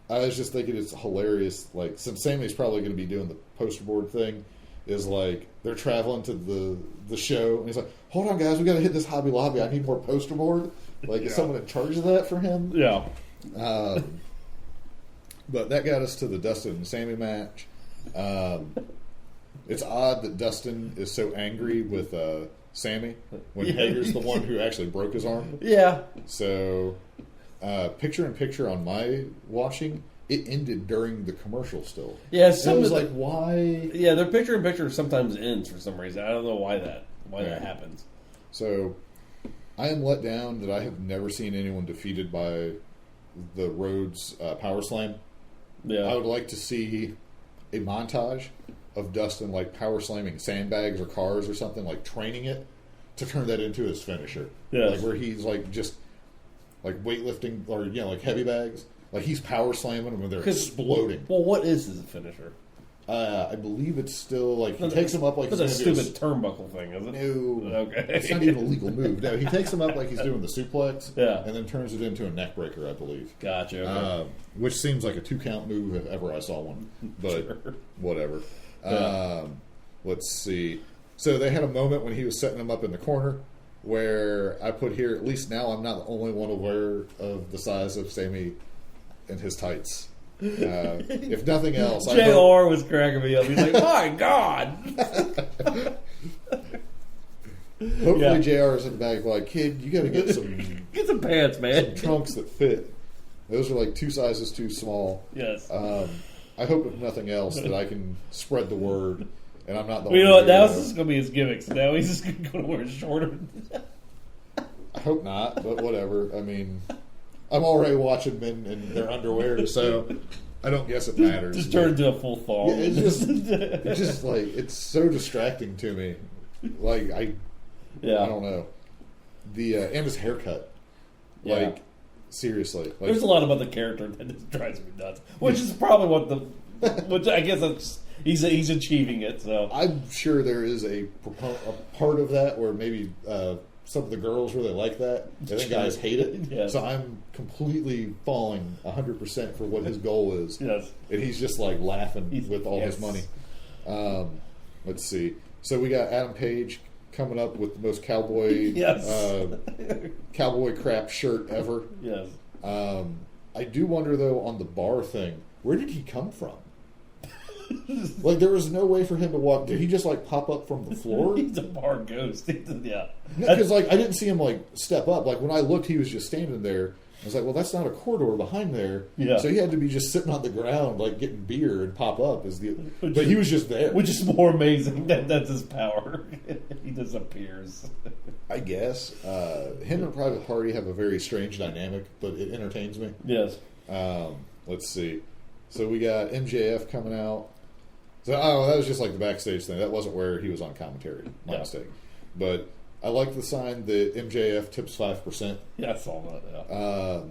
was just thinking it's hilarious. Like, since Sammy's probably going to be doing the poster board thing, is like they're traveling to the show, and he's like, "Hold on, guys, we got to hit this Hobby Lobby. I need more poster board." Like, is someone in charge of that for him? Yeah. But that got us to the Dustin and Sammy match. It's odd that Dustin is so angry with Sammy when Hager's the one who actually broke his arm. Yeah. So, picture-in-picture on my watching, it ended during the commercial still. Yeah, So it was like, why? Yeah, their picture-in-picture sometimes ends for some reason. I don't know why that happens. So, I am let down that I have never seen anyone defeated by the Rhodes Power Slam. Yeah. I would like to see a montage of Dustin like power slamming sandbags or cars or something, like training it to turn that into his finisher. Yes. Like where he's like just like weightlifting or like heavy bags. Like he's power slamming them and they're exploding. Well, what is his finisher? I believe it's still like he takes them up like it's he's a gonna stupid turnbuckle thing, is it? No, Okay. It's not even a legal move. No, he takes them up like he's doing the suplex, Yeah. and then turns it into a neck breaker, I believe. Gotcha. Okay. Which seems like a 2-count move if ever I saw one, but Sure. whatever. Yeah. Let's see. So they had a moment when he was setting them up in the corner where I put here, at least now I'm not the only one aware of the size of Sammy and his tights. If nothing else, JR was cracking me up. He's like, "My God!" Hopefully, JR is in the back like, "Kid, you got to get some pants, man. trunks that fit." Those are like 2 sizes too small. Yes. I hope, if nothing else, that I can spread the word, and I'm not the Well, you only know what? Now weirdo. this is going to be his gimmicks. Now he's just going to wear shorter. I hope not, but whatever. I mean, I'm already watching men in their underwear, so I don't guess it matters. Just turn into a full thong. Yeah, it's just like it's so distracting to me. Like I don't know and his haircut. Yeah. Like seriously, like, There's a lot about the character that just drives me nuts. Which is probably which I guess he's achieving it. So I'm sure there is a part of that where maybe some of the girls really like that. I think guys hate it. Yes. So I'm completely falling 100% for what his goal is. Yes. And he's just like laughing with all yes. his money. Let's see. So we got Adam Page coming up with the most cowboy cowboy crap shirt ever. Yes. I do wonder though on the bar thing, where did he come from? Like there was no way for him to walk. Did he just like pop up from the floor? He's a bar ghost. Yeah. Because like I didn't see him like step up. Like when I looked, he was just standing there. I was like, well, that's not a corridor behind there. Yeah. So he had to be just sitting on the ground, like getting beer and pop up. But he was just there. Which is more amazing. That's his power. He disappears. I guess him and Private Party have a very strange dynamic, but it entertains me. Yes. Let's see. So we got MJF coming out. So that was just like the backstage thing. That wasn't where he was on commentary. My mistake. But I like the sign that MJF tips 5%. Yeah, I saw that. Yeah.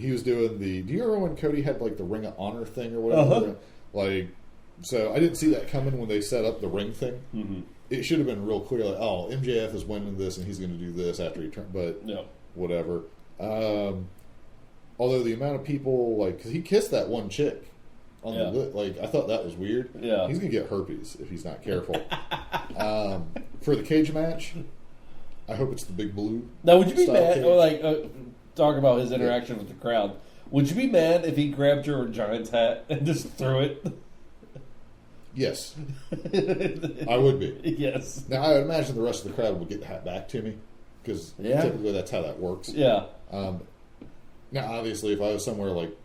He was doing do you remember when Cody had like the Ring of Honor thing or whatever? Uh-huh. Like, so I didn't see that coming when they set up the ring thing. Mm-hmm. It should have been real clear, like, oh, MJF is winning this and he's going to do this after he turns. But whatever. Although the amount of people, like, because he kissed that one chick on the lip, like, I thought that was weird. Yeah. He's going to get herpes if he's not careful. For the cage match, I hope it's the Big Blue. Now, would you be style mad, cage. or like, talk about his interaction with the crowd, would you be mad if he grabbed your Giants hat and just threw it? Yes. I would be. Yes. Now, I would imagine the rest of the crowd would get the hat back to me, because typically that's how that works. Yeah. Now, obviously, if I was somewhere like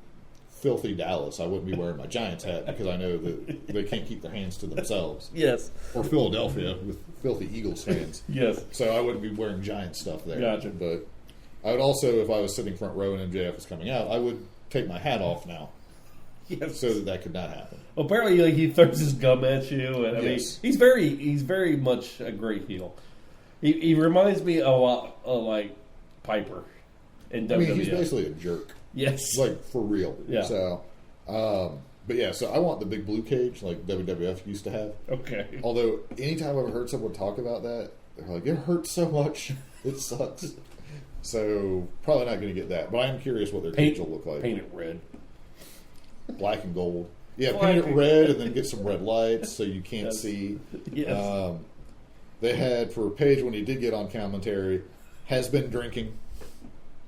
filthy Dallas, I wouldn't be wearing my Giants hat because I know that they can't keep their hands to themselves. Yes. Or Philadelphia with filthy Eagles fans. Yes. So I wouldn't be wearing Giant stuff there. Gotcha. But I would also, if I was sitting front row and MJF was coming out, I would take my hat off now. Yes. So that could not happen. Well, apparently, like, he throws his gum at you, and I mean, Yes. he's very much a great heel. He reminds me a lot of like Piper in WWE. I mean, he's basically a jerk. Yes. Like, for real. Yeah. So, but yeah, so I want the big blue cage like WWF used to have. Okay. Although, anytime I've heard someone talk about that, they're like, it hurts so much. It sucks. So, probably not going to get that. But I am curious what their cage will look like. Paint it red. Black and gold. Yeah, Black paint it and- red and then get some red lights so you can't see. Yes. They had, for Paige, when he did get on commentary, has been drinking.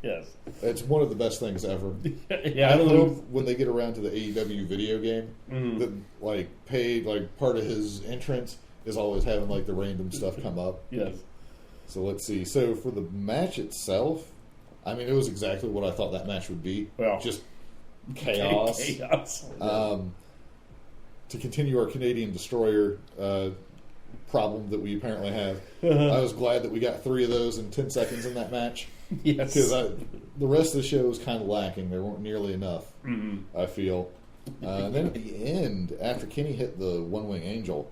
Yes. It's one of the best things ever. Yeah, I I don't know. hope when they get around to the AEW video game, that like Paige, like part of his entrance is always having like the random stuff come up. Yes. So let's see. So for the match itself, I mean, it was exactly what I thought that match would be. Well, just chaos. Chaos. To continue our Canadian Destroyer problem that we apparently have, I was glad that we got 3 of those in 10 seconds in that match. Yes. Because the rest of the show was kind of lacking. There weren't nearly enough, I feel. And then at the end, after Kenny hit the one-wing angel,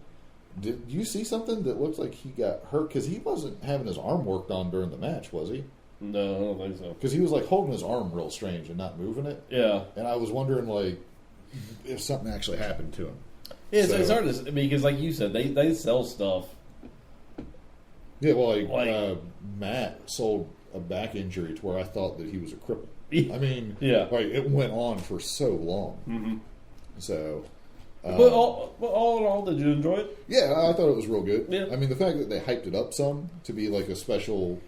did you see something that looked like he got hurt? Because he wasn't having his arm worked on during the match, was he? No, I don't think so. Because he was like holding his arm real strange and not moving it. Yeah. And I was wondering like if something actually happened to him. Yeah, So- it's hard to, I mean, because like you said, they sell stuff. Yeah, well, Like- Matt sold a back injury to where I thought that he was a cripple. Yeah. I mean, Yeah. like it went on for so long. Mm-hmm. So, But all in all, did you enjoy it? yeah, I thought it was real good. Yeah. I mean, the fact that they hyped it up some to be like a special,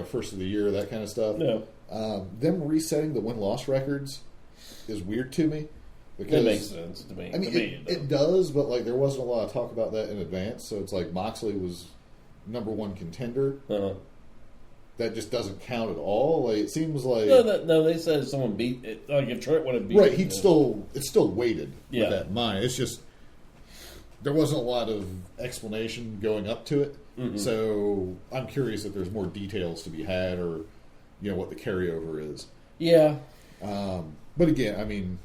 first of the year, that kind of stuff. Yeah. Them resetting the win-loss records is weird to me. Because, It makes sense to me. I mean, To me, it does, but like there wasn't a lot of talk about that in advance. So it's like Moxley was #1 contender. Uh-huh. That just doesn't count at all. Like it seems like No, they said if someone beat it, like if Trent would have beat right. it, It's still weighted Yeah. with that in mind. It's just there wasn't a lot of explanation going up to it. Mm-hmm. So I'm curious if there's more details to be had, or what the carryover is. Yeah. But again, I mean,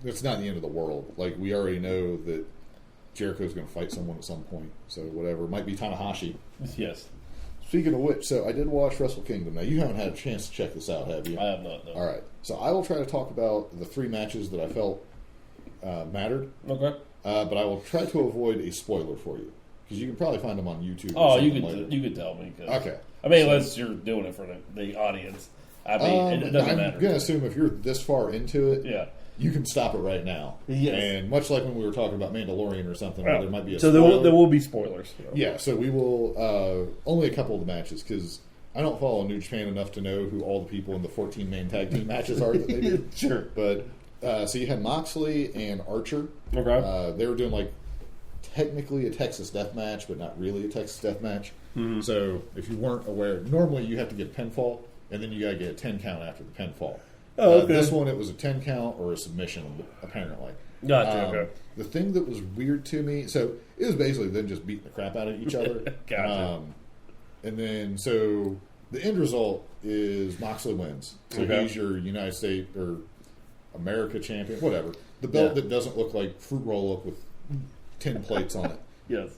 it's not the end of the world. Like we already know that Jericho's going to fight someone at some point. So whatever, it might be Tanahashi. Yes. Speaking of which, so I did watch Wrestle Kingdom. Now you haven't had a chance to check this out, have you? I have not. No. All right. So I will try to talk about the 3 matches that I felt mattered, Okay. but I will try to avoid a spoiler for you because you can probably find them on YouTube. Oh, or you something could later. you could tell me. 'Cause, Okay. I mean, unless you're doing it for the audience. I mean, it doesn't I'm matter. going to assume if you're this far into it, Yeah. you can stop it right now. Yes. And much like when we were talking about Mandalorian or something, where there might be a so spoiler. there will be spoilers. Yeah, so we will only a couple of the matches because I don't follow New Japan enough to know who all the people in the 14 main tag team matches are that they do. Sure. But so you had Moxley and Archer. Okay. They were doing like technically a Texas death match, but not really a Texas death match. Mm-hmm. So if you weren't aware, normally you have to get a pinfall, and then you got to get a 10 count after the pinfall. Oh, okay. This one, it was a 10 count or a submission, apparently. Gotcha, okay. The thing that was weird to me, so it was basically them just beating the crap out of each other. Gotcha. And then, so the end result is Moxley wins. So Okay. he's your United States or America champion, whatever. The belt that doesn't look like fruit roll up with 10 plates on it. Yes.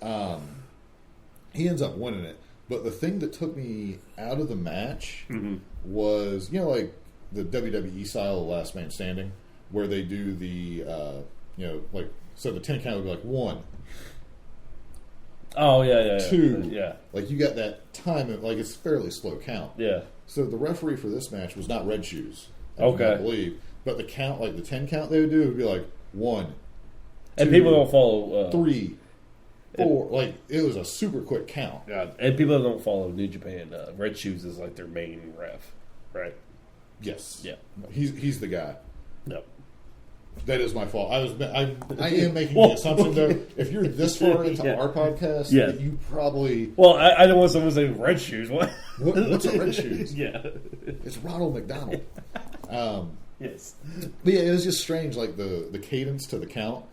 He ends up winning it. But the thing that took me out of the match was, like the WWE style of Last Man Standing, where they do the, so the 10 count would be like 1, Oh yeah. 2. Yeah. Like you got that time, like it's fairly slow count. Yeah. So the referee for this match was not Red Shoes. Okay. I believe. But the count, like the 10 count they would do, would be like 1, And 2, people don't follow 3, 4. Like it was a super quick count. Yeah, and people that don't follow New Japan, Red Shoes is like their main ref, right? Yes. Yeah. He's the guy. No. That is my fault. I am making the assumption though. If you're this far into Yeah. our podcast, Yeah. that you probably Well, I don't want someone to say Red Shoes. What? what's a Red Shoes? Yeah. It's Ronald McDonald. Yes. But yeah, it was just strange, like the cadence to the count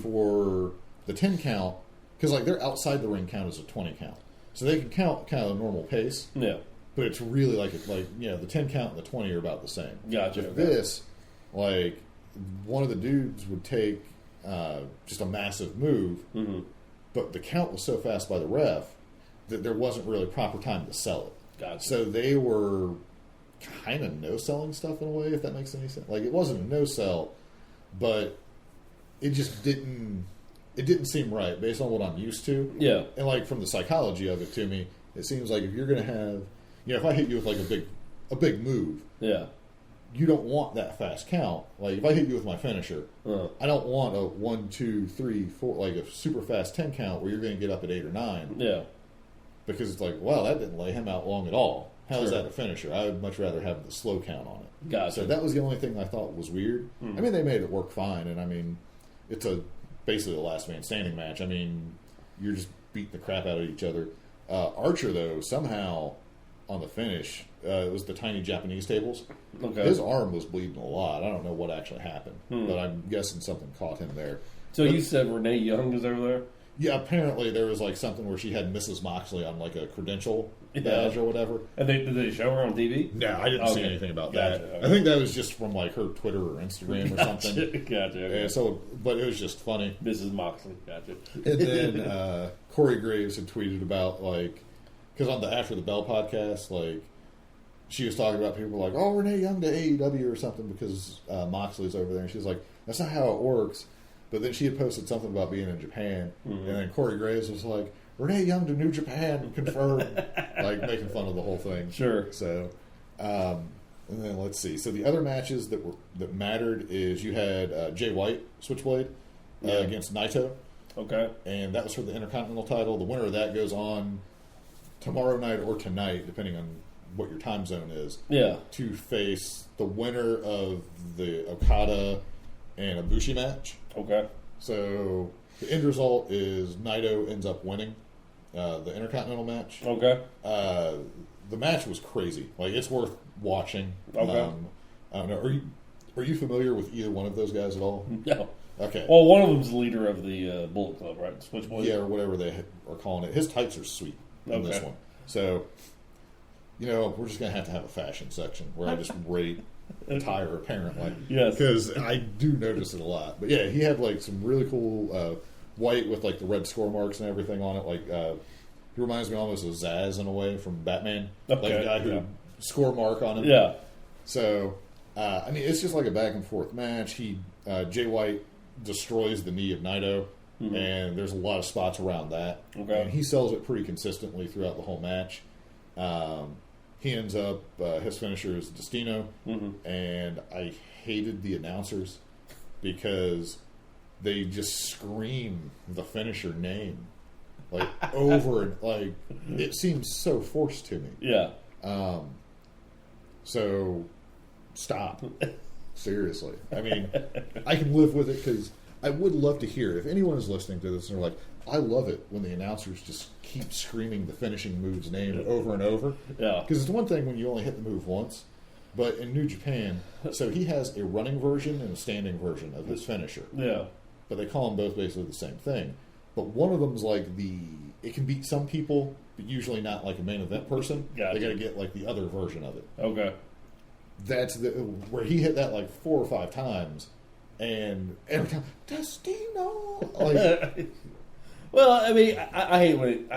for the 10 count, because like their outside the ring count is a 20 count, so they can count kind of a normal pace. Yeah. But it's really like the 10 count and the 20 are about the same. Gotcha. With this, like one of the dudes would take just a massive move, but the count was so fast by the ref that there wasn't really proper time to sell it. Gotcha. So they were kind of no-selling stuff in a way, if that makes any sense. Like, it wasn't a no-sell, but it just didn't seem right based on what I'm used to. Yeah. And, like, from the psychology of it to me, it seems like if you're going to have, if I hit you with, like, a big move, Yeah. you don't want that fast count. Like, if I hit you with my finisher, I don't want a 1, 2, 3, 4, like a super fast 10 count where you're going to get up at 8 or 9. Yeah. Because it's like, well, that didn't lay him out long at all. How is that a finisher? I would much rather have the slow count on it. Gotcha. So that was the only thing I thought was weird. I mean, they made it work fine, and I mean, it's basically a last man standing match. I mean, you're just beating the crap out of each other. Archer, though, somehow on the finish, it was the tiny Japanese tables. Okay. His arm was bleeding a lot. I don't know what actually happened, but I'm guessing something caught him there. So you said Renee Young is over there? Yeah, apparently there was like something where she had Mrs. Moxley on like a credential badge or whatever. And did they show her on TV? No, I didn't see anything about that. Okay. I think that was just from like her Twitter or Instagram or something. Gotcha. Okay. Yeah, so, but it was just funny. Mrs. Moxley. Gotcha. And then Corey Graves had tweeted about like, because on the After the Bell podcast, like she was talking about people like, oh, Renee Young to AEW or something because Moxley's over there, and she's like, that's not how it works. But then she had posted something about being in Japan, and then Corey Graves was like, Renee Young to New Japan, confirmed, like making fun of the whole thing. Sure. So, and then let's see. So the other matches that mattered is you had Jay White, Switchblade, against Naito. Okay. And that was for the Intercontinental title. The winner of that goes on tomorrow night or tonight, depending on what your time zone is. Yeah. To face the winner of the Okada and Ibushi match. Okay. So the end result is Naito ends up winning the Intercontinental match. Okay. The match was crazy. Like, it's worth watching. Okay. I don't know. Are you familiar with either one of those guys at all? No. Okay. Well, one of them's the leader of the Bullet Club, right? Switchblade? Yeah, or whatever they are calling it. His tights are sweet in this one. So, we're just going to have a fashion section where I just rate attire, apparently. Yes. Because I do notice it a lot. But yeah, he had like some really cool white with like the red score marks and everything on it. Like, he reminds me almost of Zaz in a way from Batman. Okay. Like the guy who score mark on him. Yeah. So, I mean, it's just like a back and forth match. Jay White destroys the knee of Naito, and there's a lot of spots around that. Okay. And he sells it pretty consistently throughout the whole match. He ends up, his finisher is Destino, and I hated the announcers because they just scream the finisher name, like, over and, like, it seems so forced to me. Yeah. So, stop. Seriously. I mean, I can live with it because I would love to hear, if anyone is listening to this and they're like, I love it when the announcers just keep screaming the finishing move's name over and over. Yeah. Because it's one thing when you only hit the move once, but in New Japan, so he has a running version and a standing version of his finisher. Yeah. But they call them both basically the same thing. But one of them's like it can beat some people, but usually not like a main event person. Gotcha. They got to get like the other version of it. Okay. That's where he hit that like 4 or 5 times, and every time Destino. Like, well, I mean, I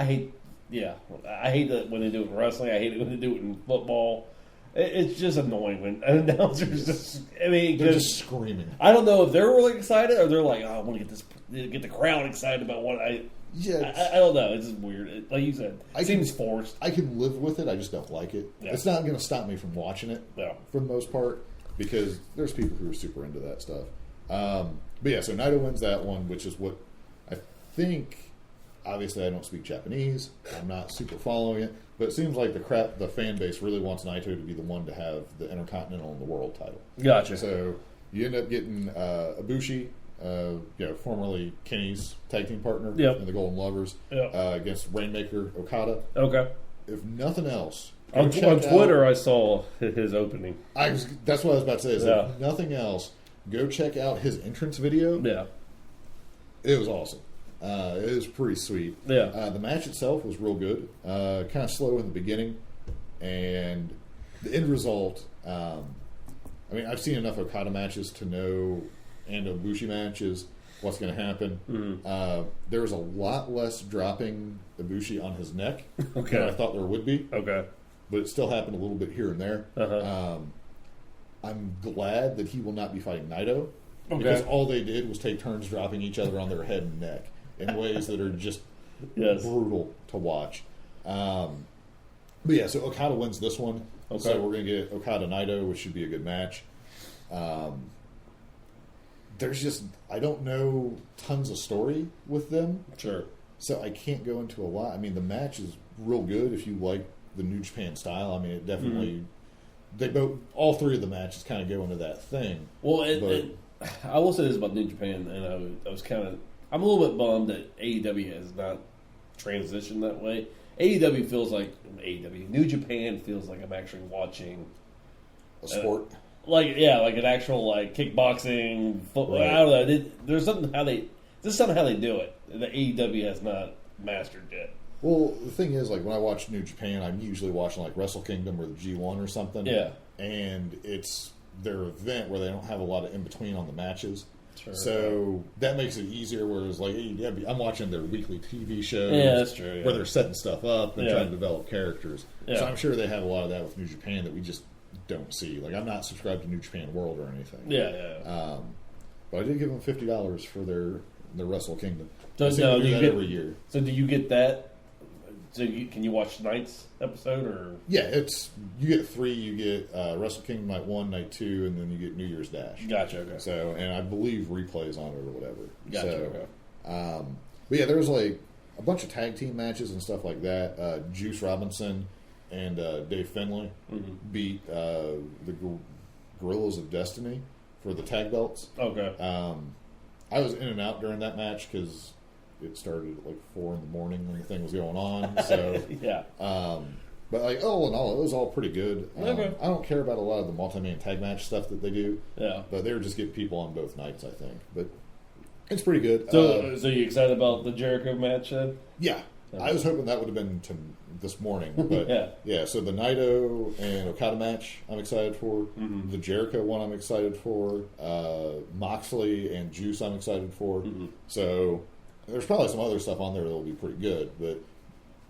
hate that when they do it in wrestling. I hate it when they do it in football. It's just annoying when announcers just. I mean, they're just screaming. I don't know if they're really excited or they're like, oh, I want to get the crowd excited about what I. Yeah, I don't know. It's just weird. Like you said, it seems forced. I can live with it. I just don't like it. Yeah. It's not going to stop me from watching it for the most part because there's people who are super into that stuff. But yeah, so Naito wins that one, which is what I think. Obviously, I don't speak Japanese. I'm not super following it, but it seems like the fan base really wants Naito to be the one to have the Intercontinental and the World title. Gotcha. So you end up getting Ibushi. Formerly Kenny's tag team partner in the Golden Lovers, against Rainmaker Okada. Okay. If nothing else, On Twitter, I saw his opening. That's what I was about to say. If nothing else, go check out his entrance video. Yeah. It was awesome. It was pretty sweet. Yeah. The match itself was real good. Kind of slow in the beginning. And the end result, I've seen enough Okada matches to know, and Ibushi matches, what's going to happen. Mm-hmm. There was a lot less dropping Ibushi on his neck Okay. than I thought there would be. Okay. But it still happened a little bit here and there. Uh-huh. I'm glad that he will not be fighting Naito. Okay. Because all they did was take turns dropping each other on their head and neck in ways that are just brutal to watch. But yeah, so Okada wins this one. Okay. So we're going to get Okada Naito, which should be a good match. There's just, I don't know tons of story with them. Sure. So I can't go into a lot. The match is real good if you like the New Japan style. It definitely, all three of the matches kind of go into that thing. Well, I will say this about New Japan, and I'm a little bit bummed that AEW has not transitioned that way. AEW feels like New Japan feels like I'm actually watching A sport. like an actual kickboxing football. Right. I don't know. There's something how they do it that AEW has not mastered yet. Well, the thing is, when I watch New Japan, I'm usually watching Wrestle Kingdom or the G1 or something. Yeah. And it's their event where they don't have a lot of in between on the matches. Sure. So that makes it easier. Whereas AEW, I'm watching their weekly TV shows. Yeah, that's true. Yeah. Where they're setting stuff up and Yeah. trying to develop characters. Yeah. So I'm sure they have a lot of that with New Japan that we just don't see. I'm not subscribed to New Japan World or anything. Yeah. But I did give them $50 for their Wrestle Kingdom. So I seem to do that every year. So do you get that? So can you watch tonight's episode or? Yeah, you get 3. You get Wrestle Kingdom Night 1, Night 2, and then you get New Year's Dash. Gotcha. Okay. So, and I believe replays on it or whatever. Gotcha. So, Okay. but yeah, there was a bunch of tag team matches and stuff like that. Juice Robinson and Dave Finlay beat the Gorillas of Destiny for the tag belts. Okay. I was in and out during that match because it started at 4 a.m. when the thing was going on. So yeah. But all in all, it was all pretty good. Okay. I don't care about a lot of the multi-man tag match stuff that they do. Yeah. But they were just getting people on both nights, I think. But it's pretty good. So you excited about the Jericho match then? Yeah. I was hoping that would have been this morning. But Yeah. So the Naito and Okada match I'm excited for. Mm-hmm. The Jericho one I'm excited for. Moxley and Juice I'm excited for. Mm-hmm. So there's probably some other stuff on there that will be pretty good. But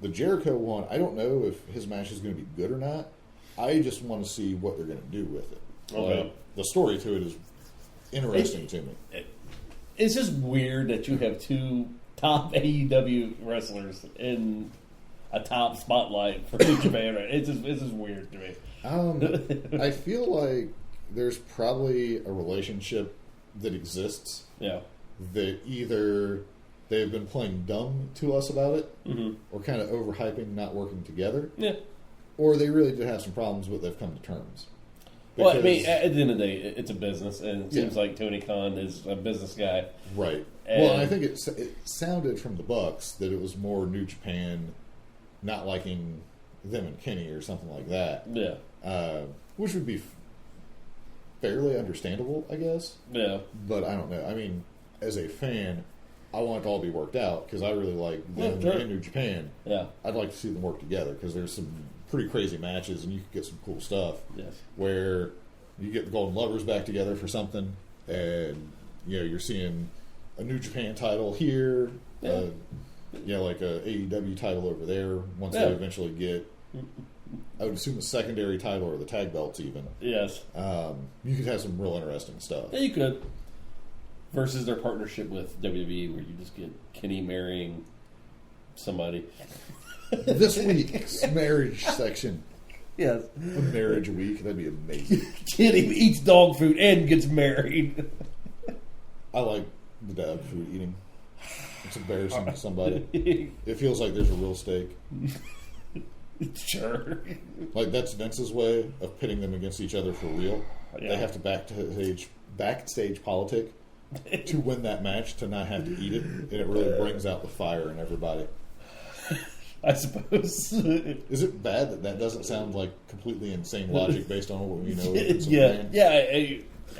the Jericho one, I don't know if his match is going to be good or not. I just want to see what they're going to do with it. Okay. The story to it is interesting to me. It's just weird that you have 2 top AEW wrestlers in a top spotlight for New Japan. Right? It's just weird to me. I feel like there's probably a relationship that exists. Yeah. That either they've been playing dumb to us about it, or kind of overhyping not working together, or they really did have some problems, but they've come to terms. Well, at the end of the day, it's a business, and it seems like Tony Khan is a business guy. Right. And I think it sounded from the Bucks that it was more New Japan not liking them and Kenny or something like that. Yeah. Which would be fairly understandable, I guess. Yeah. But I don't know. As a fan, I want it to all be worked out because I really like them and New Japan. Yeah. I'd like to see them work together because there's some pretty crazy matches and you could get some cool stuff. Yes. Where you get the Golden Lovers back together for something, and you're seeing a New Japan title here, like a AEW title over there. Once they eventually get, I would assume a secondary title or the tag belts even. Yes. You could have some real interesting stuff. Yeah, you could. Versus their partnership with WWE, where you just get Kenny marrying somebody. This week's marriage section. Yes. A marriage week. That'd be amazing. Kenny eats dog food and gets married. I like the dog food eating. It's embarrassing to somebody. It feels like there's a real stake. Sure. That's Vince's way of pitting them against each other for real. Yeah. They have to backstage politic to win that match to not have to eat it, and it really brings out the fire in everybody. I suppose. Is it bad that that doesn't sound like completely insane logic based on what we know?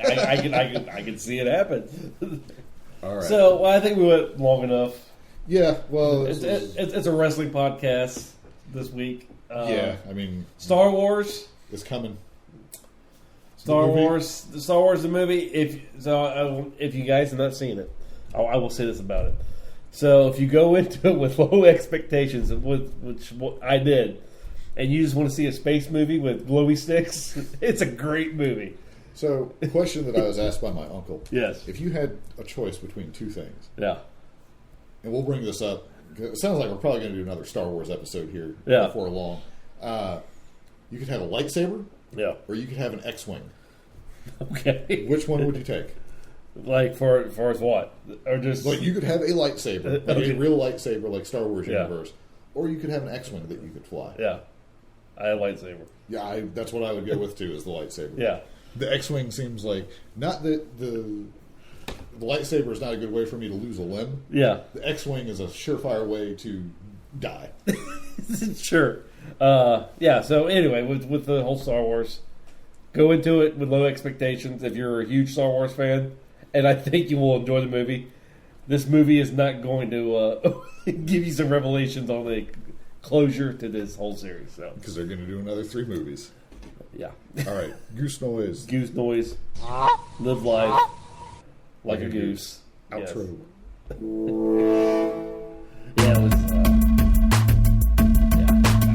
I can see it happen. All right. So I think we went long enough. Yeah, well, It's a wrestling podcast this week. yeah, I mean, Star Wars. it's coming. Star Wars, the movie. If you guys have not seen it, I will say this about it. So if you go into it with low expectations, which I did, and you just want to see a space movie with glowy sticks, it's a great movie. So, a question that I was asked by my uncle. Yes. If you had a choice between two things, Yeah. and we'll bring this up, 'cause it sounds like we're probably going to do another Star Wars episode here before long. You could have a lightsaber, Yeah. or you could have an X-Wing. Okay. Which one would you take? Like for as what? Or just Like, you could have a lightsaber, like Okay. a real lightsaber, like Star Wars Yeah. universe, or you could have an X-Wing that you could fly. Yeah. I have a lightsaber. Yeah, that's what I would go with too, is the lightsaber. Yeah. The X-Wing seems like, not that the lightsaber is not a good way for me to lose a limb. Yeah. The X-Wing is a surefire way to die. Sure. Yeah, so anyway, with the whole Star Wars, go into it with low expectations if you're a huge Star Wars fan, and I think you will enjoy the movie. This movie is not going to give you some revelations on the closure to this whole series. So Because they're going to do another 3 movies. yeah. All right, goose noise. Goose noise. Live life like a goose. Outro. Yes. Yeah, it was.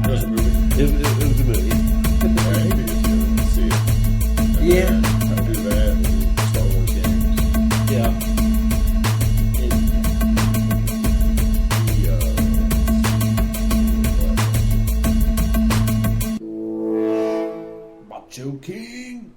It was a movie. It was a movie. Yeah, I need to get to see it. And Yeah. then I'll do that. We'll do Star Wars games. Yeah. Macho King.